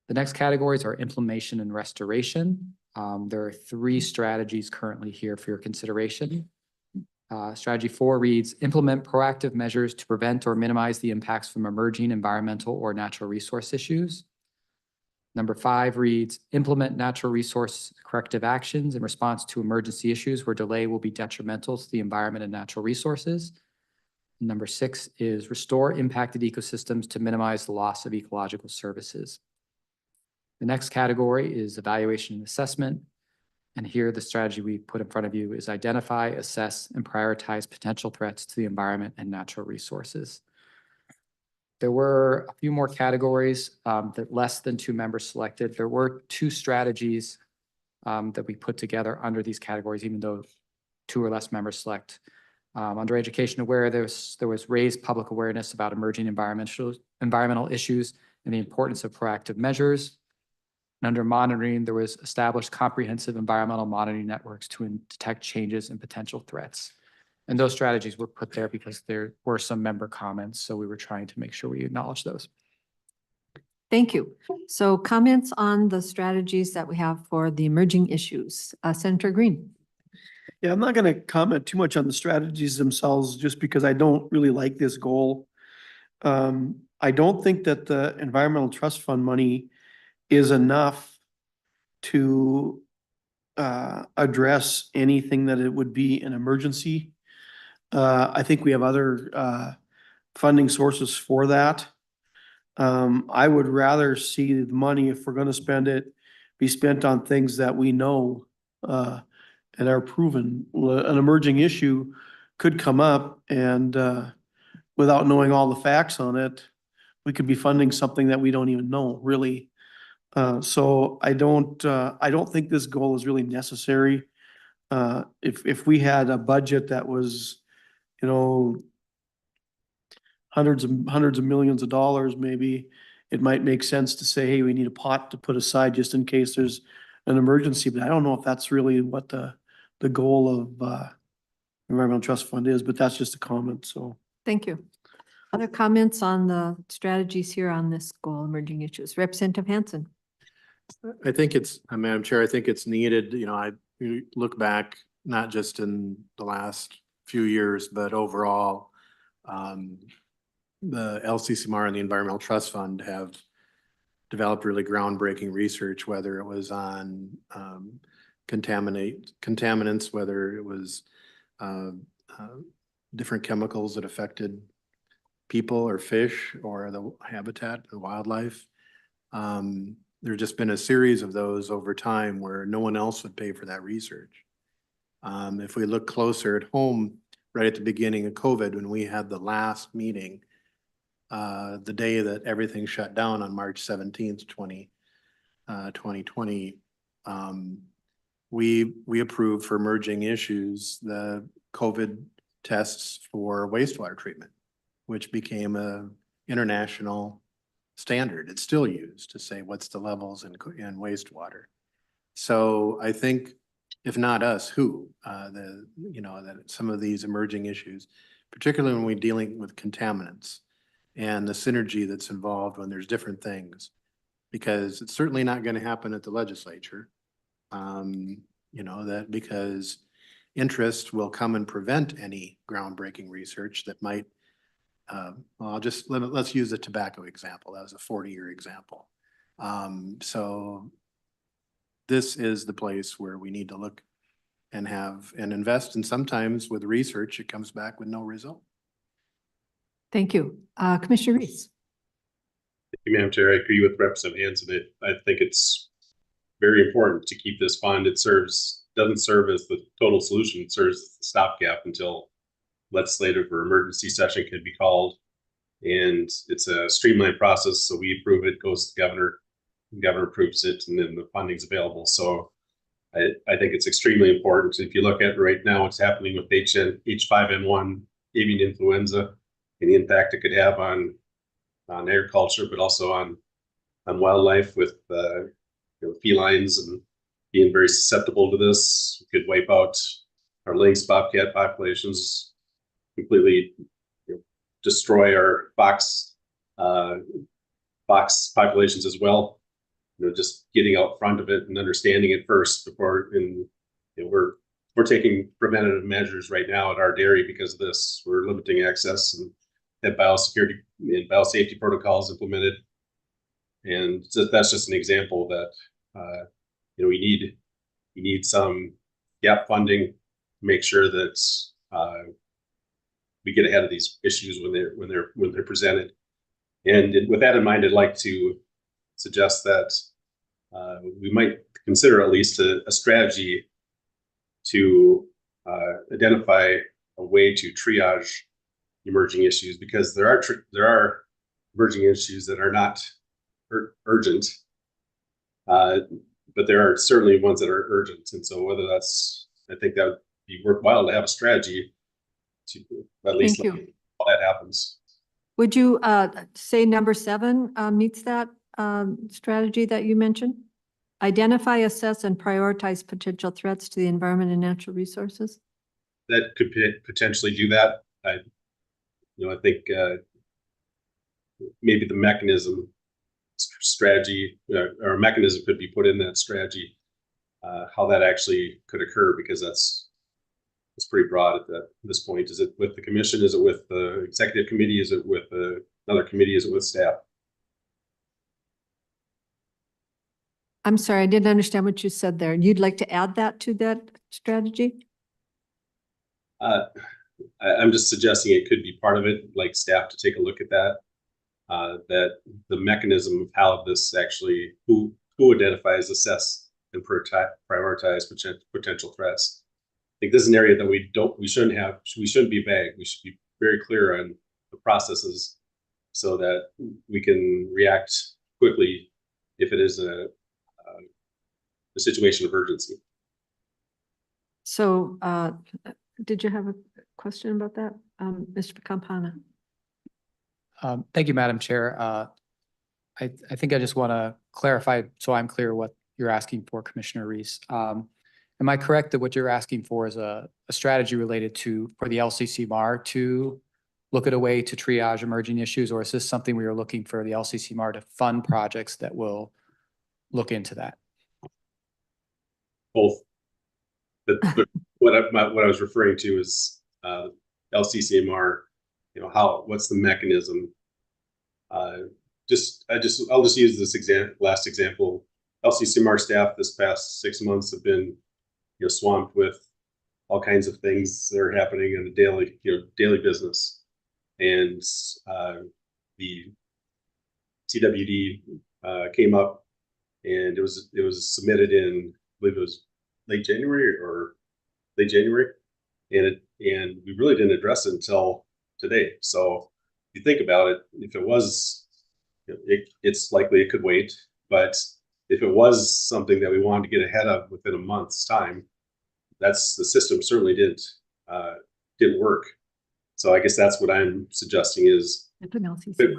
D: The next categories are implementation and restoration. There are 3 strategies currently here for your consideration. Strategy 4 reads, implement proactive measures to prevent or minimize the impacts from emerging environmental or natural resource issues. Number 5 reads, implement natural resource corrective actions in response to emergency issues where delay will be detrimental to the environment and natural resources. Number 6 is restore impacted ecosystems to minimize the loss of ecological services. The next category is evaluation and assessment. And here the strategy we put in front of you is identify, assess, and prioritize potential threats to the environment and natural resources. There were a few more categories that less than 2 members selected. There were 2 strategies that we put together under these categories, even though 2 or less members select. Under education aware, there was raised public awareness about emerging environmental issues and the importance of proactive measures. And under monitoring, there was established comprehensive environmental monitoring networks to detect changes and potential threats. And those strategies were put there because there were some member comments, so we were trying to make sure we acknowledge those.
A: Thank you. So comments on the strategies that we have for the emerging issues. Senator Green.
C: Yeah, I'm not gonna comment too much on the strategies themselves, just because I don't really like this goal. I don't think that the environmental trust fund money is enough to address anything that it would be an emergency. I think we have other funding sources for that. I would rather see the money, if we're gonna spend it, be spent on things that we know and are proven. An emerging issue could come up, and without knowing all the facts on it, we could be funding something that we don't even know, really. So I don't think this goal is really necessary. If we had a budget that was, you know, hundreds of millions of dollars, maybe it might make sense to say, hey, we need a pot to put aside just in case there's an emergency. But I don't know if that's really what the goal of environmental trust fund is, but that's just a comment, so.
A: Thank you. Other comments on the strategies here on this goal, emerging issues? Representative Hansen.
E: I think it's, Madam Chair, I think it's needed, you look back, not just in the last few years, but overall, the LCCMR and the Environmental Trust Fund have developed really groundbreaking research, whether it was on contaminants, whether it was different chemicals that affected people or fish or the habitat, the wildlife. There's just been a series of those over time where no one else would pay for that research. If we look closer at home, right at the beginning of COVID, when we had the last meeting, the day that everything shut down on March 17th, 2020, we approved for emerging issues the COVID tests for wastewater treatment, which became a international standard. It's still used to say what's the levels in wastewater. So I think, if not us, who? That some of these emerging issues, particularly when we're dealing with contaminants and the synergy that's involved when there's different things, because it's certainly not going to happen at the legislature. That because interest will come and prevent any groundbreaking research that might, let's use the tobacco example. That was a 40-year example. So this is the place where we need to look and invest, and sometimes with research, it comes back with no result.
B: Thank you. Commissioner Reese.
G: Thank you, Madam Chair. I agree with Representative Hansen. I think it's very important to keep this fund. It doesn't serve as the total solution. It serves as the stopgap until legislative or emergency session can be called. And it's a streamlined process. So we approve it, goes to the governor approves it, and then the funding's available. So I think it's extremely important. If you look at right now what's happening with H5N1 avian influenza and the impact it could have on agriculture, but also on wildlife with felines and being very susceptible to this, it could wipe out our lynx bobcat populations, completely destroy our fox populations as well. Just getting out front of it and understanding it first before, we're taking preventative measures right now at our dairy because of this. We're limiting access and have biosecurity and biosafety protocols implemented. And so that's just an example that, we need some gap funding to make sure that we get ahead of these issues when they're presented. And with that in mind, I'd like to suggest that we might consider at least a strategy to identify a way to triage emerging issues, because there are emerging issues that are not urgent. But there are certainly ones that are urgent. And so whether that's, I think that would be worthwhile to have a strategy to at least
A: Thank
G: let
A: you.
G: all that happens.
A: Would you say number 7 meets that strategy that you mentioned? Identify, assess, and prioritize potential threats to the environment and natural resources?
G: That could potentially do that. I think maybe the mechanism strategy or a mechanism could be put in that strategy, how that actually could occur, because it's pretty broad at this point. Is it with the commission? Is it with the executive committee? Is it with another committee? Is it with staff?
A: I'm sorry, I didn't understand what you said there. You'd like to add that to that strategy?
G: I'm just suggesting it could be part of it, like staff to take a look at that. That the mechanism of how this actually, who identifies, assess, and prioritize potential threats. I think this is an area that we shouldn't be vague. We should be very clear on the processes so that we can react quickly if it is a situation of urgency.
A: So did you have a question about that, Mr. Campana?
D: Thank you, Madam Chair. I think I just want to clarify so I'm clear what you're asking for, Commissioner Reese. Am I correct that what you're asking for is a strategy related for the LCCMR to look at a way to triage emerging issues, or is this something we are looking for the LCCMR to fund projects that will look into that?
G: Both. But what I was referring to is LCCMR. What's the mechanism? I'll just use this last example. LCCMR staff this past 6 months have been swamped with all kinds of things that are happening in the daily business, and the TWD came up, and it was submitted in, I believe it was late January, and we really didn't address it until today. So if you think about it, if it was, it's likely it could wait, but if it was something that we wanted to get ahead of within a month's time, the system certainly didn't work. So I guess that's what I'm suggesting is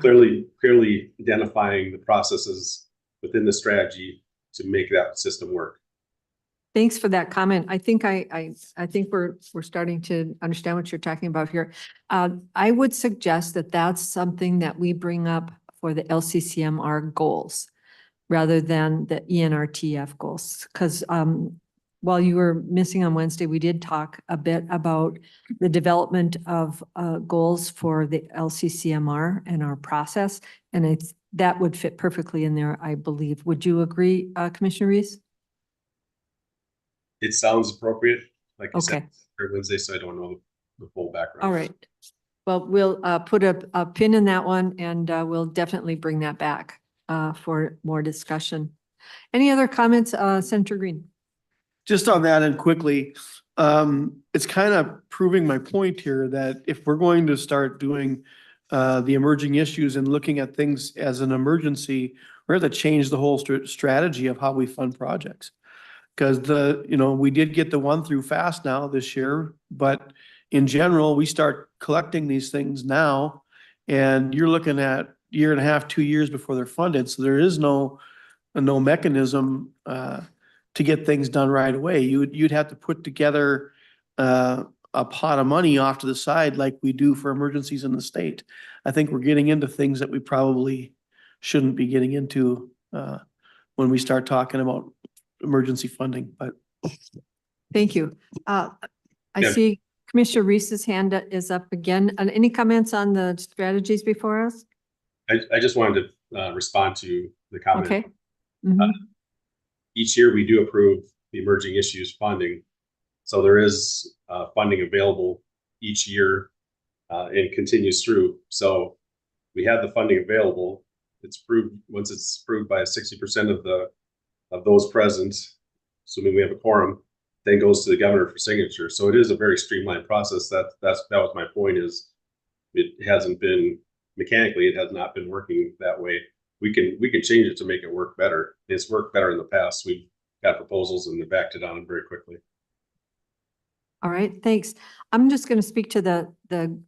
G: clearly identifying the processes within the strategy to make that system work.
A: Thanks for that comment. I think I think we're starting to understand what you're talking about here. I would suggest that that's something that we bring up for the LCCMR goals rather than the ENRTF goals. Because while you were missing on Wednesday, we did talk a bit about the development of goals for the LCCMR and our process. And that would fit perfectly in there, I believe. Would you agree, Commissioner Reese?
G: It sounds appropriate, like you
A: Okay.
G: said, Wednesday, so I don't know the full background.
A: All right. Well, we'll put a pin in that one, and we'll definitely bring that back for more discussion. Any other comments, Senator Green?
C: Just on that and quickly, it's kind of proving my point here that if we're going to start doing the emerging issues and looking at things as an emergency, we're going to change the whole strategy of how we fund projects. Because we did get the 1 through fast now this year, but in general, we start collecting these things now, and you're looking at 1.5 to 2 years before they're funded. So there is no mechanism to get things done right away. You'd have to put together a pot of money off to the side like we do for emergencies in the state. I think we're getting into things that we probably shouldn't be getting into when we start talking about emergency funding, but.
A: Thank you. I see Commissioner Reese's hand is up again. Any comments on the strategies before us?
G: I just wanted to respond to the comment.
A: Okay. Mm-hmm.
G: Each year we do approve the emerging issues funding. So there is funding available each year and continues through. So we have the funding available. It's approved, once it's approved by 60% of those present, assuming we have a quorum, then goes to the governor for signature. So it is a very streamlined process. That was my point, is it hasn't been mechanically, it has not been working that way. We can change it to make it work better. It's worked better in the past. We've got proposals and they backed it on very quickly.
A: All right, thanks. I'm just going to speak to the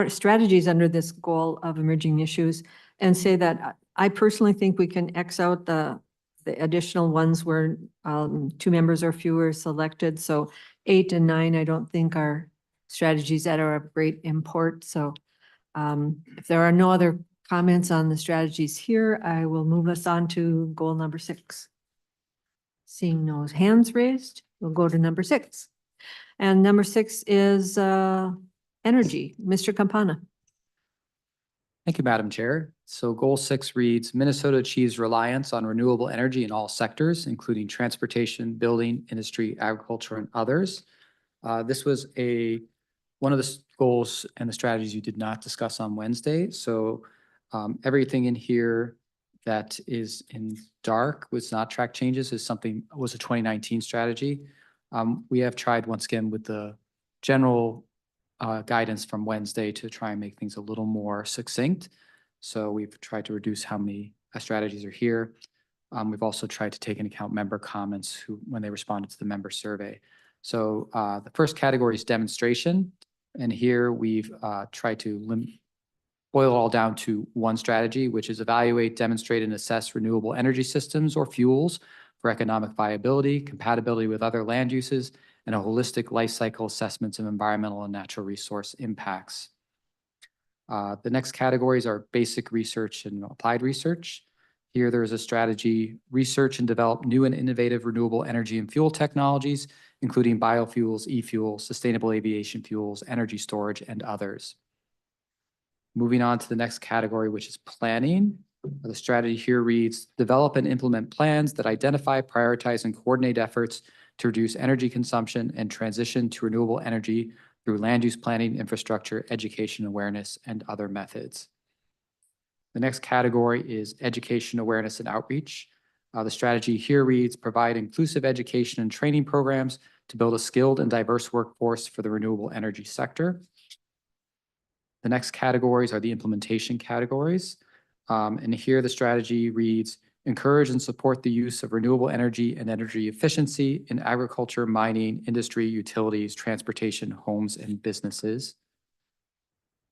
A: strategies under this goal of emerging issues and say that I personally think we can X out the additional ones where 2 members or fewer selected. So 8 and 9, I don't think are strategies that are of great import. So if there are no other comments on the strategies here, I will move us on to goal number 6. Seeing no hands raised, we'll go to number 6. And number 6 is energy. Mr. Campana.
D: Thank you, Madam Chair. So goal 6 reads, Minnesota achieves reliance on renewable energy in all sectors, including transportation, building, industry, agriculture, and others. This was one of the goals and the strategies you did not discuss on Wednesday. So everything in here that is in dark with not track changes was a 2019 strategy. We have tried once again with the general guidance from Wednesday to try and make things a little more succinct. So we've tried to reduce how many strategies are here. We've also tried to take into account member comments when they responded to the member survey. So the first category is demonstration. And here we've tried to boil it all down to one strategy, which is evaluate, demonstrate, and assess renewable energy systems or fuels for economic viability, compatibility with other land uses, and a holistic life cycle assessments of environmental and natural resource impacts. The next categories are basic research and applied research. Here there is a strategy, research and develop new and innovative renewable energy and fuel technologies, including biofuels, e-fuels, sustainable aviation fuels, energy storage, and others. Moving on to the next category, which is planning. The strategy here reads, develop and implement plans that identify, prioritize, and coordinate efforts to reduce energy consumption and transition to renewable energy through land use planning, infrastructure, education awareness, and other methods. The next category is education awareness and outreach. The strategy here reads, provide inclusive education and training programs to build a skilled and diverse workforce for the renewable energy sector. The next categories are the implementation categories. And here the strategy reads, encourage and support the use of renewable energy and energy efficiency in agriculture, mining, industry, utilities, transportation, homes, and businesses.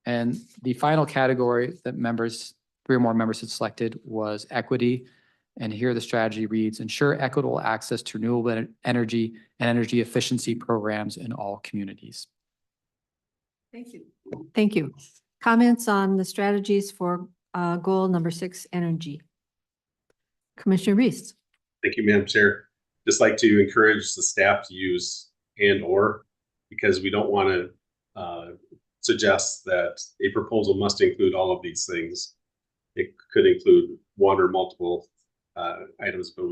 D: And the final category that 3 or more members had selected was equity. And here the strategy reads, ensure equitable access to renewable energy and energy efficiency programs in all communities.
A: Thank you. Thank you. Comments on the strategies for goal number 6, energy. Commissioner Reese.
G: Thank you, Madam Chair. Just like to encourage the staff to use and/or, because we don't want to suggest that a proposal must include all of these things. It could include one or multiple items, but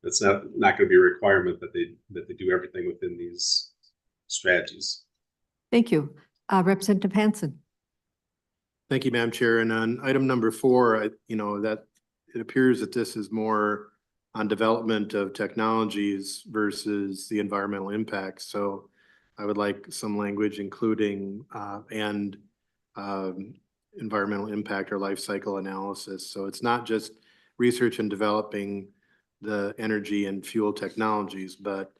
G: that's not going to be a requirement that they do everything within these strategies.
A: Thank you. Representative Hansen.
E: Thank you, Madam Chair. And on item number 4, that it appears that this is more on development of technologies versus the environmental impact. So I would like some language including environmental impact or life cycle analysis. So it's not just research and developing the energy and fuel technologies, but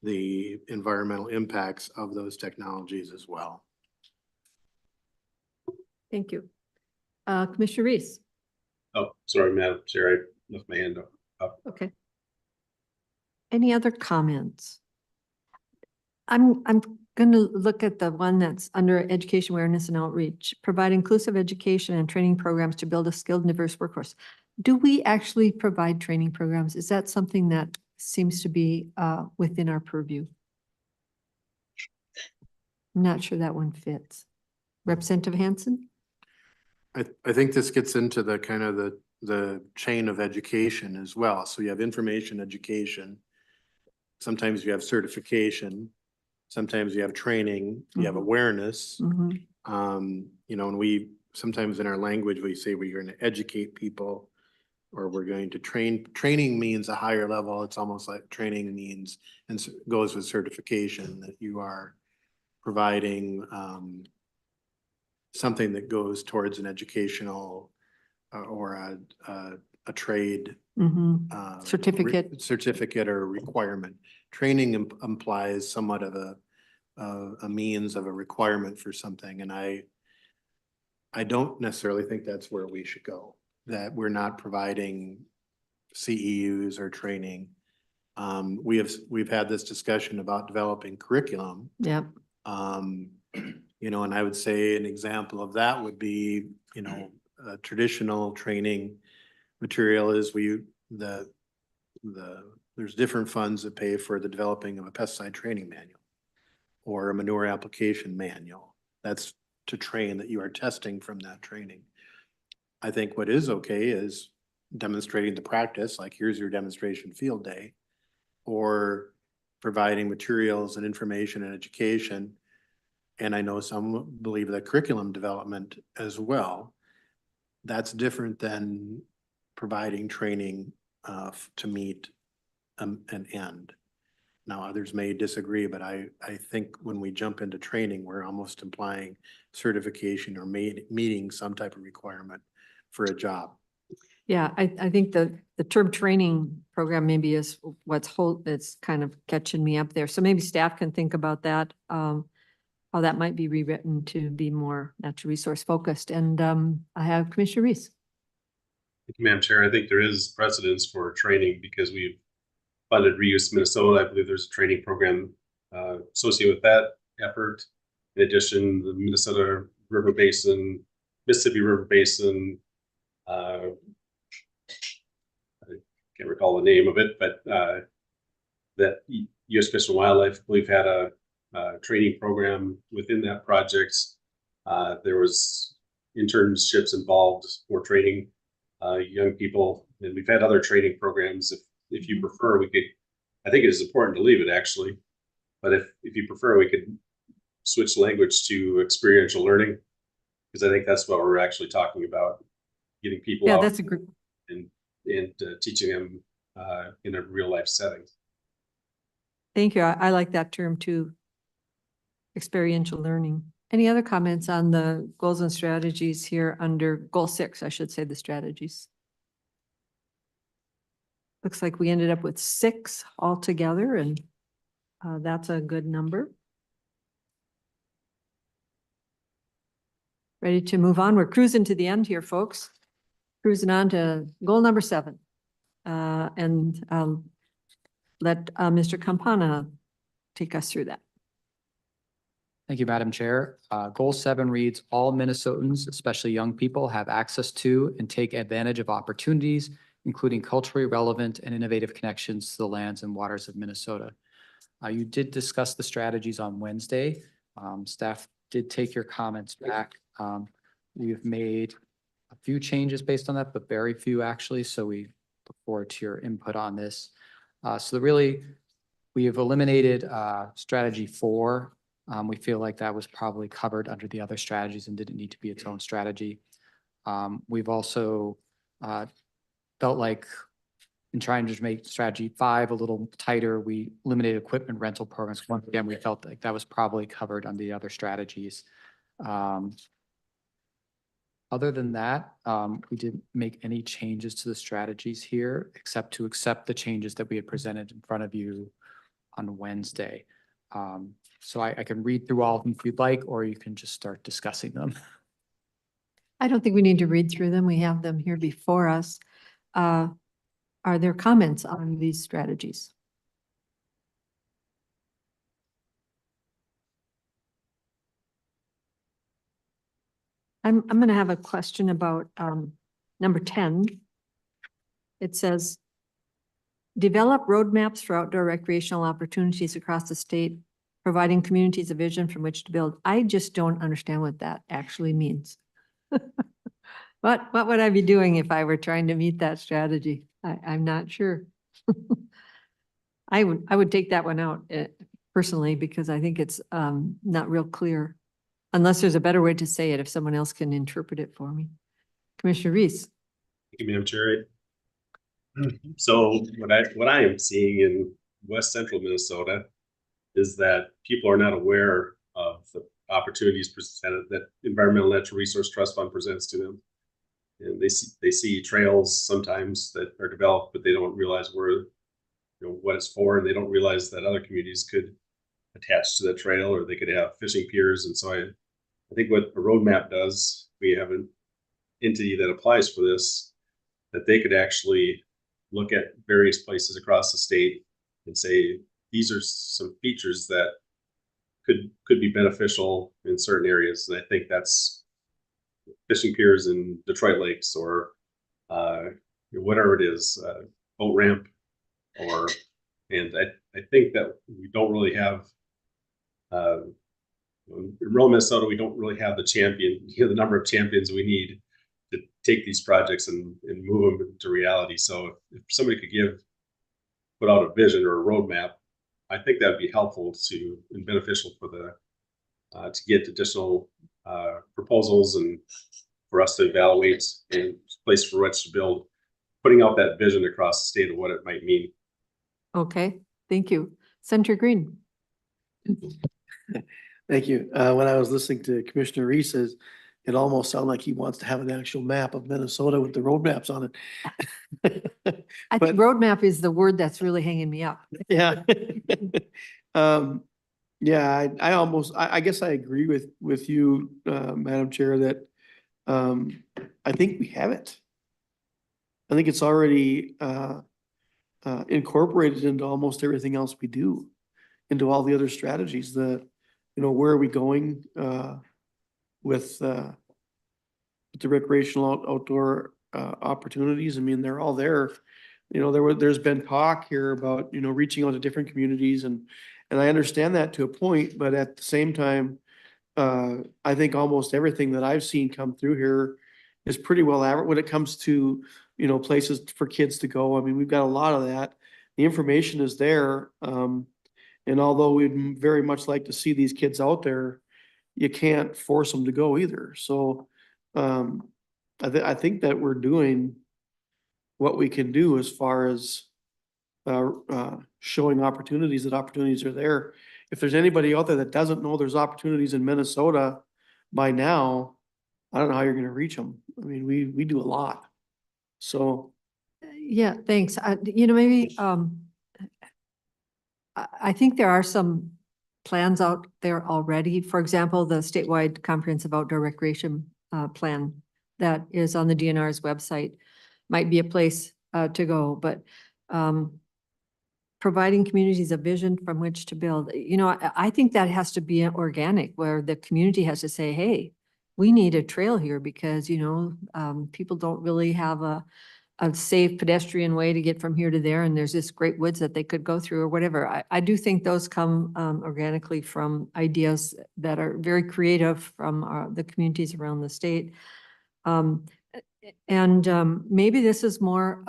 E: the environmental impacts of those technologies as well.
A: Thank you. Commissioner Reese.
G: Oh, sorry, Madam Chair, I left my hand up.
A: Okay. Any other comments? I'm going to look at the one that's under education awareness and outreach, provide inclusive education and training programs to build a skilled and diverse workforce. Do we actually provide training programs? Is that something that seems to be within our purview? I'm not sure that one fits. Representative Hansen?
E: I think this gets into the kind of the chain of education as well. So you have information education. Sometimes you have certification. Sometimes you have training. You have awareness. And we sometimes in our language we say we're going to educate people, or we're going to train. Training means a higher level. It's almost like training means and goes with certification, that you are providing something that goes towards an educational or a trade certificate or requirement. Training implies somewhat of a means of a requirement for something, and I don't necessarily think that's where we should go, that we're not providing CEUs or training. We've had this discussion about developing curriculum.
A: Yep.
E: You know, and I would say an example of that would be, you know, a traditional training material is there's different funds that pay for the developing of a pesticide training manual or a manure application manual. That's to train that you are testing from that training. I think what is okay is demonstrating the practice, like here's your demonstration field day, or providing materials and information and education. And I know some believe that curriculum development as well. That's different than providing training to meet an end. Now, others may disagree, but I think when we jump into training, we're almost implying certification or meeting some type of requirement for a job.
A: Yeah, I think the term training program maybe is it's kind of catching me up there. So maybe staff can think about that, how that might be rewritten to be more natural resource focused. And I have Commissioner Reese.
G: Thank you, Madam Chair. I think there is precedence for training because we've funded Reuse Minnesota. I believe there's a training program associated with that effort. In addition, the Minnesota River Basin, Mississippi River Basin, I can't recall the name of it, but that U.S. Fish and Wildlife, I believe, had a training program within that project. There was internships involved for training young people, and we've had other training programs. If you prefer, we could, I think it is important to leave it actually, but if you prefer, we could switch language to experiential learning, because I think that's what we're actually talking about, getting people out
A: That's a group.
G: and teaching them in a real life setting.
A: Thank you. I like that term too. Experiential learning. Any other comments on the goals and strategies here under goal 6, I should say, the strategies? Looks like we ended up with 6 altogether, and that's a good number. Ready to move on? We're cruising to the end here, folks. Cruising on to goal number 7. And I'll let Mr. Campana take us through that.
D: Thank you, Madam Chair. Goal 7 reads, all Minnesotans, especially young people, have access to and take advantage of opportunities, including culturally relevant and innovative connections to the lands and waters of Minnesota. You did discuss the strategies on Wednesday. Staff did take your comments back. We've made a few changes based on that, but very few actually. So we look forward to your input on this. We have eliminated strategy 4. We feel like that was probably covered under the other strategies and didn't need to be its own strategy. We've also felt like in trying to make strategy 5 a little tighter, we eliminated equipment rental programs. Once again, we felt like that was probably covered under the other strategies. Other than that, we didn't make any changes to the strategies here, except to accept the changes that we had presented in front of you on Wednesday. So I can read through all of them if you'd like, or you can just start discussing them.
A: I don't think we need to read through them. We have them here before us. Are there comments on these strategies? I'm going to have a question about number 10. It says, develop roadmaps for outdoor recreational opportunities across the state, providing communities a vision from which to build. I just don't understand what that actually means. What would I be doing if I were trying to meet that strategy? I'm not sure. I would take that one out personally, because I think it's not real clear, unless there's a better way to say it, if someone else can interpret it for me. Commissioner Reese.
G: Thank you, Madam Chair. So what I am seeing in West Central Minnesota is that people are not aware of the opportunities presented that Environmental Natural Resource Trust Fund presents to them. And they see trails sometimes that are developed, but they don't realize what it's for, and they don't realize that other communities could attach to the trail, or they could have fishing piers. And so I think what a roadmap does, we have an entity that applies for this, that they could actually look at various places across the state and say, these are some features that could be beneficial in certain areas. And I think that's fishing piers in Detroit lakes, or whatever it is, boat ramp, and I think that we don't really have, in rural Minnesota, we don't really have the number of champions we need to take these projects and move them into reality. So if somebody could put out a vision or a roadmap, I think that would be helpful and beneficial for to get additional proposals and for us to evaluate and place for which to build, putting out that vision across the state of what it might mean.
A: Okay, thank you. Senator Green.
C: Thank you. When I was listening to Commissioner Reese's, it almost sounded like he wants to have an actual map of Minnesota with the road maps on it.
A: I
C: But-
A: think roadmap is the word that's really hanging me up.
C: Yeah. Yeah, I guess I agree with you, Madam Chair, that I think we have it. I think it's already incorporated into almost everything else we do, into all the other strategies. Where are we going with the recreational outdoor opportunities? I mean, they're all there. There's been talk here about, reaching out to different communities, and I understand that to a point, but at the same time, I think almost everything that I've seen come through here is pretty well average when it comes to, places for kids to go. I mean, we've got a lot of that. The information is there. And although we'd very much like to see these kids out there, you can't force them to go either. So, I think that we're doing what we can do as far as showing opportunities, that opportunities are there. If there's anybody out there that doesn't know there's opportunities in Minnesota by now, I don't know how you're gonna reach them. I mean, we do a lot. So,
A: Yeah, thanks. Maybe, I think there are some plans out there already. For example, the statewide comprehensive outdoor recreation plan that is on the DNR's website might be a place to go, but providing communities a vision from which to build, I think that has to be organic, where the community has to say, hey, we need a trail here because, people don't really have a safe pedestrian way to get from here to there, and there's this great woods that they could go through or whatever. I do think those come organically from ideas that are very creative from the communities around the state. Maybe this is more,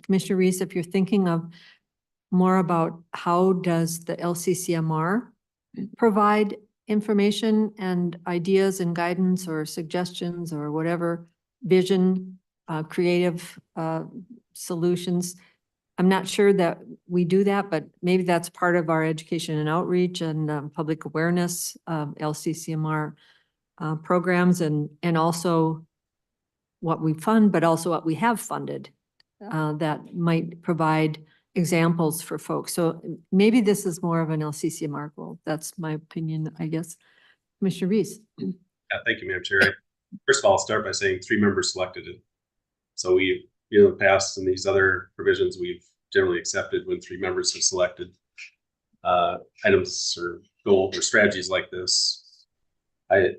A: Commissioner Reese, if you're thinking of more about how does the LCCMR provide information and ideas and guidance or suggestions or whatever, vision, creative solutions. I'm not sure that we do that, but maybe that's part of our education and outreach and public awareness, LCCMR programs, and also what we fund, but also what we have funded that might provide examples for folks. So maybe this is more of an LCCMR goal. That's my opinion, I guess. Commissioner Reese.
G: Yeah, thank you, Madam Chair. First of all, I'll start by saying 3 members selected it. So we, in the past, and these other provisions, we've generally accepted when 3 members have selected items or goals or strategies like this. I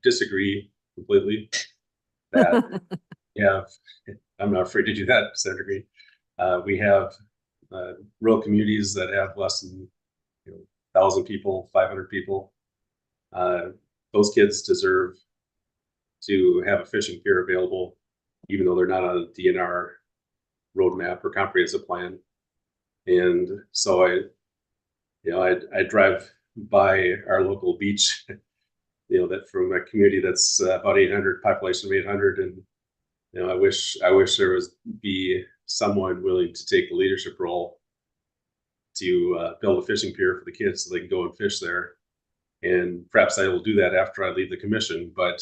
G: disagree completely that I'm not afraid to do that, Senator Green. We have rural communities that have less than 1,000 people, 500 people. Those kids deserve to have a fishing pier available, even though they're not on a DNR roadmap or comprehensive plan. And so I drive by our local beach, that from a community that's about 800, population of 800, and I wish there be someone willing to take the leadership role to build a fishing pier for the kids so they can go and fish there. And perhaps I will do that after I leave the commission, but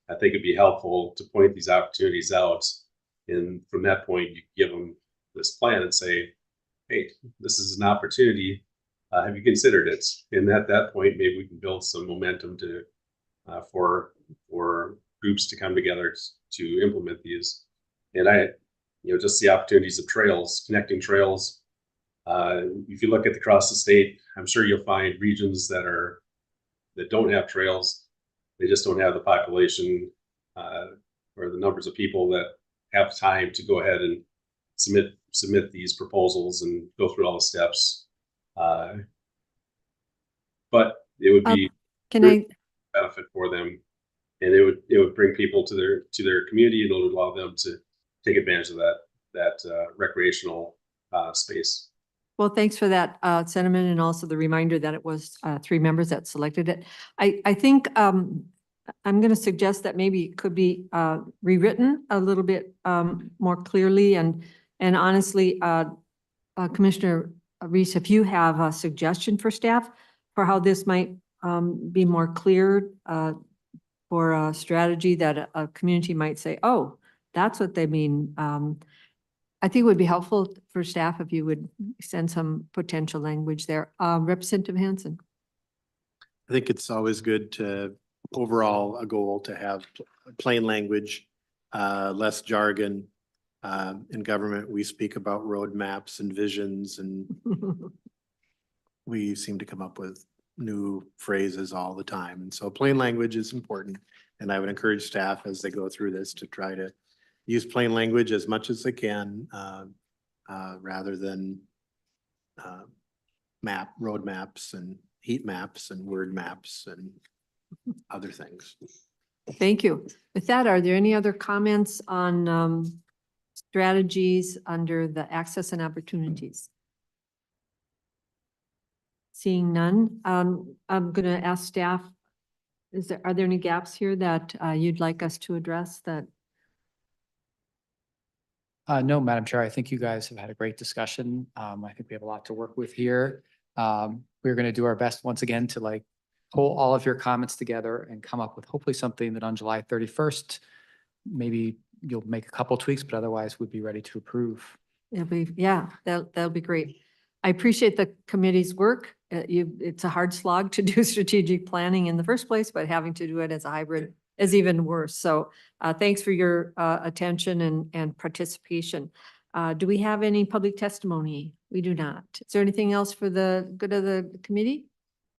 G: I think it'd be helpful to point these opportunities out. And from that point, you give them this plan and say, hey, this is an opportunity. Have you considered it? And at that point, maybe we can build some momentum to for groups to come together to implement these. And just the opportunities of trails, connecting trails. If you look at across the state, I'm sure you'll find regions that don't have trails. They just don't have the population or the numbers of people that have time to go ahead and submit these proposals and go through all the steps. But it would be benefit for them, and it would bring people to their community, and it would allow them to take advantage of that recreational space.
A: Well, thanks for that sentiment, and also the reminder that it was 3 members that selected it. I think I'm going to suggest that maybe it could be rewritten a little bit more clearly, and honestly, Commissioner Reese, if you have a suggestion for staff for how this might be more clear for a strategy that a community might say, oh, that's what they mean. I think it would be helpful for staff if you would send some potential language there. Representative Hansen.
E: I think it's always good to, overall, a goal to have plain language, less jargon. In government, we speak about roadmaps and visions, and we seem to come up with new phrases all the time. And so plain language is important. And I would encourage staff as they go through this to try to use plain language as much as they can, rather than road maps and heat maps and word maps and other things.
A: Thank you. With that, are there any other comments on strategies under the access and opportunities? Seeing none, I'm going to ask staff, are there any gaps here that you'd like us to address that?
D: No, Madam Chair, I think you guys have had a great discussion. I think we have a lot to work with here. We're going to do our best once again to pull all of your comments together and come up with hopefully something that on July 31st, maybe you'll make a couple tweaks, but otherwise we'd be ready to approve.
A: Yeah, that'll be great. I appreciate the committee's work. It's a hard slog to do strategic planning in the first place, but having to do it as a hybrid is even worse. So thanks for your attention and participation. Do we have any public testimony? We do not. Is there anything else for the good of the committee?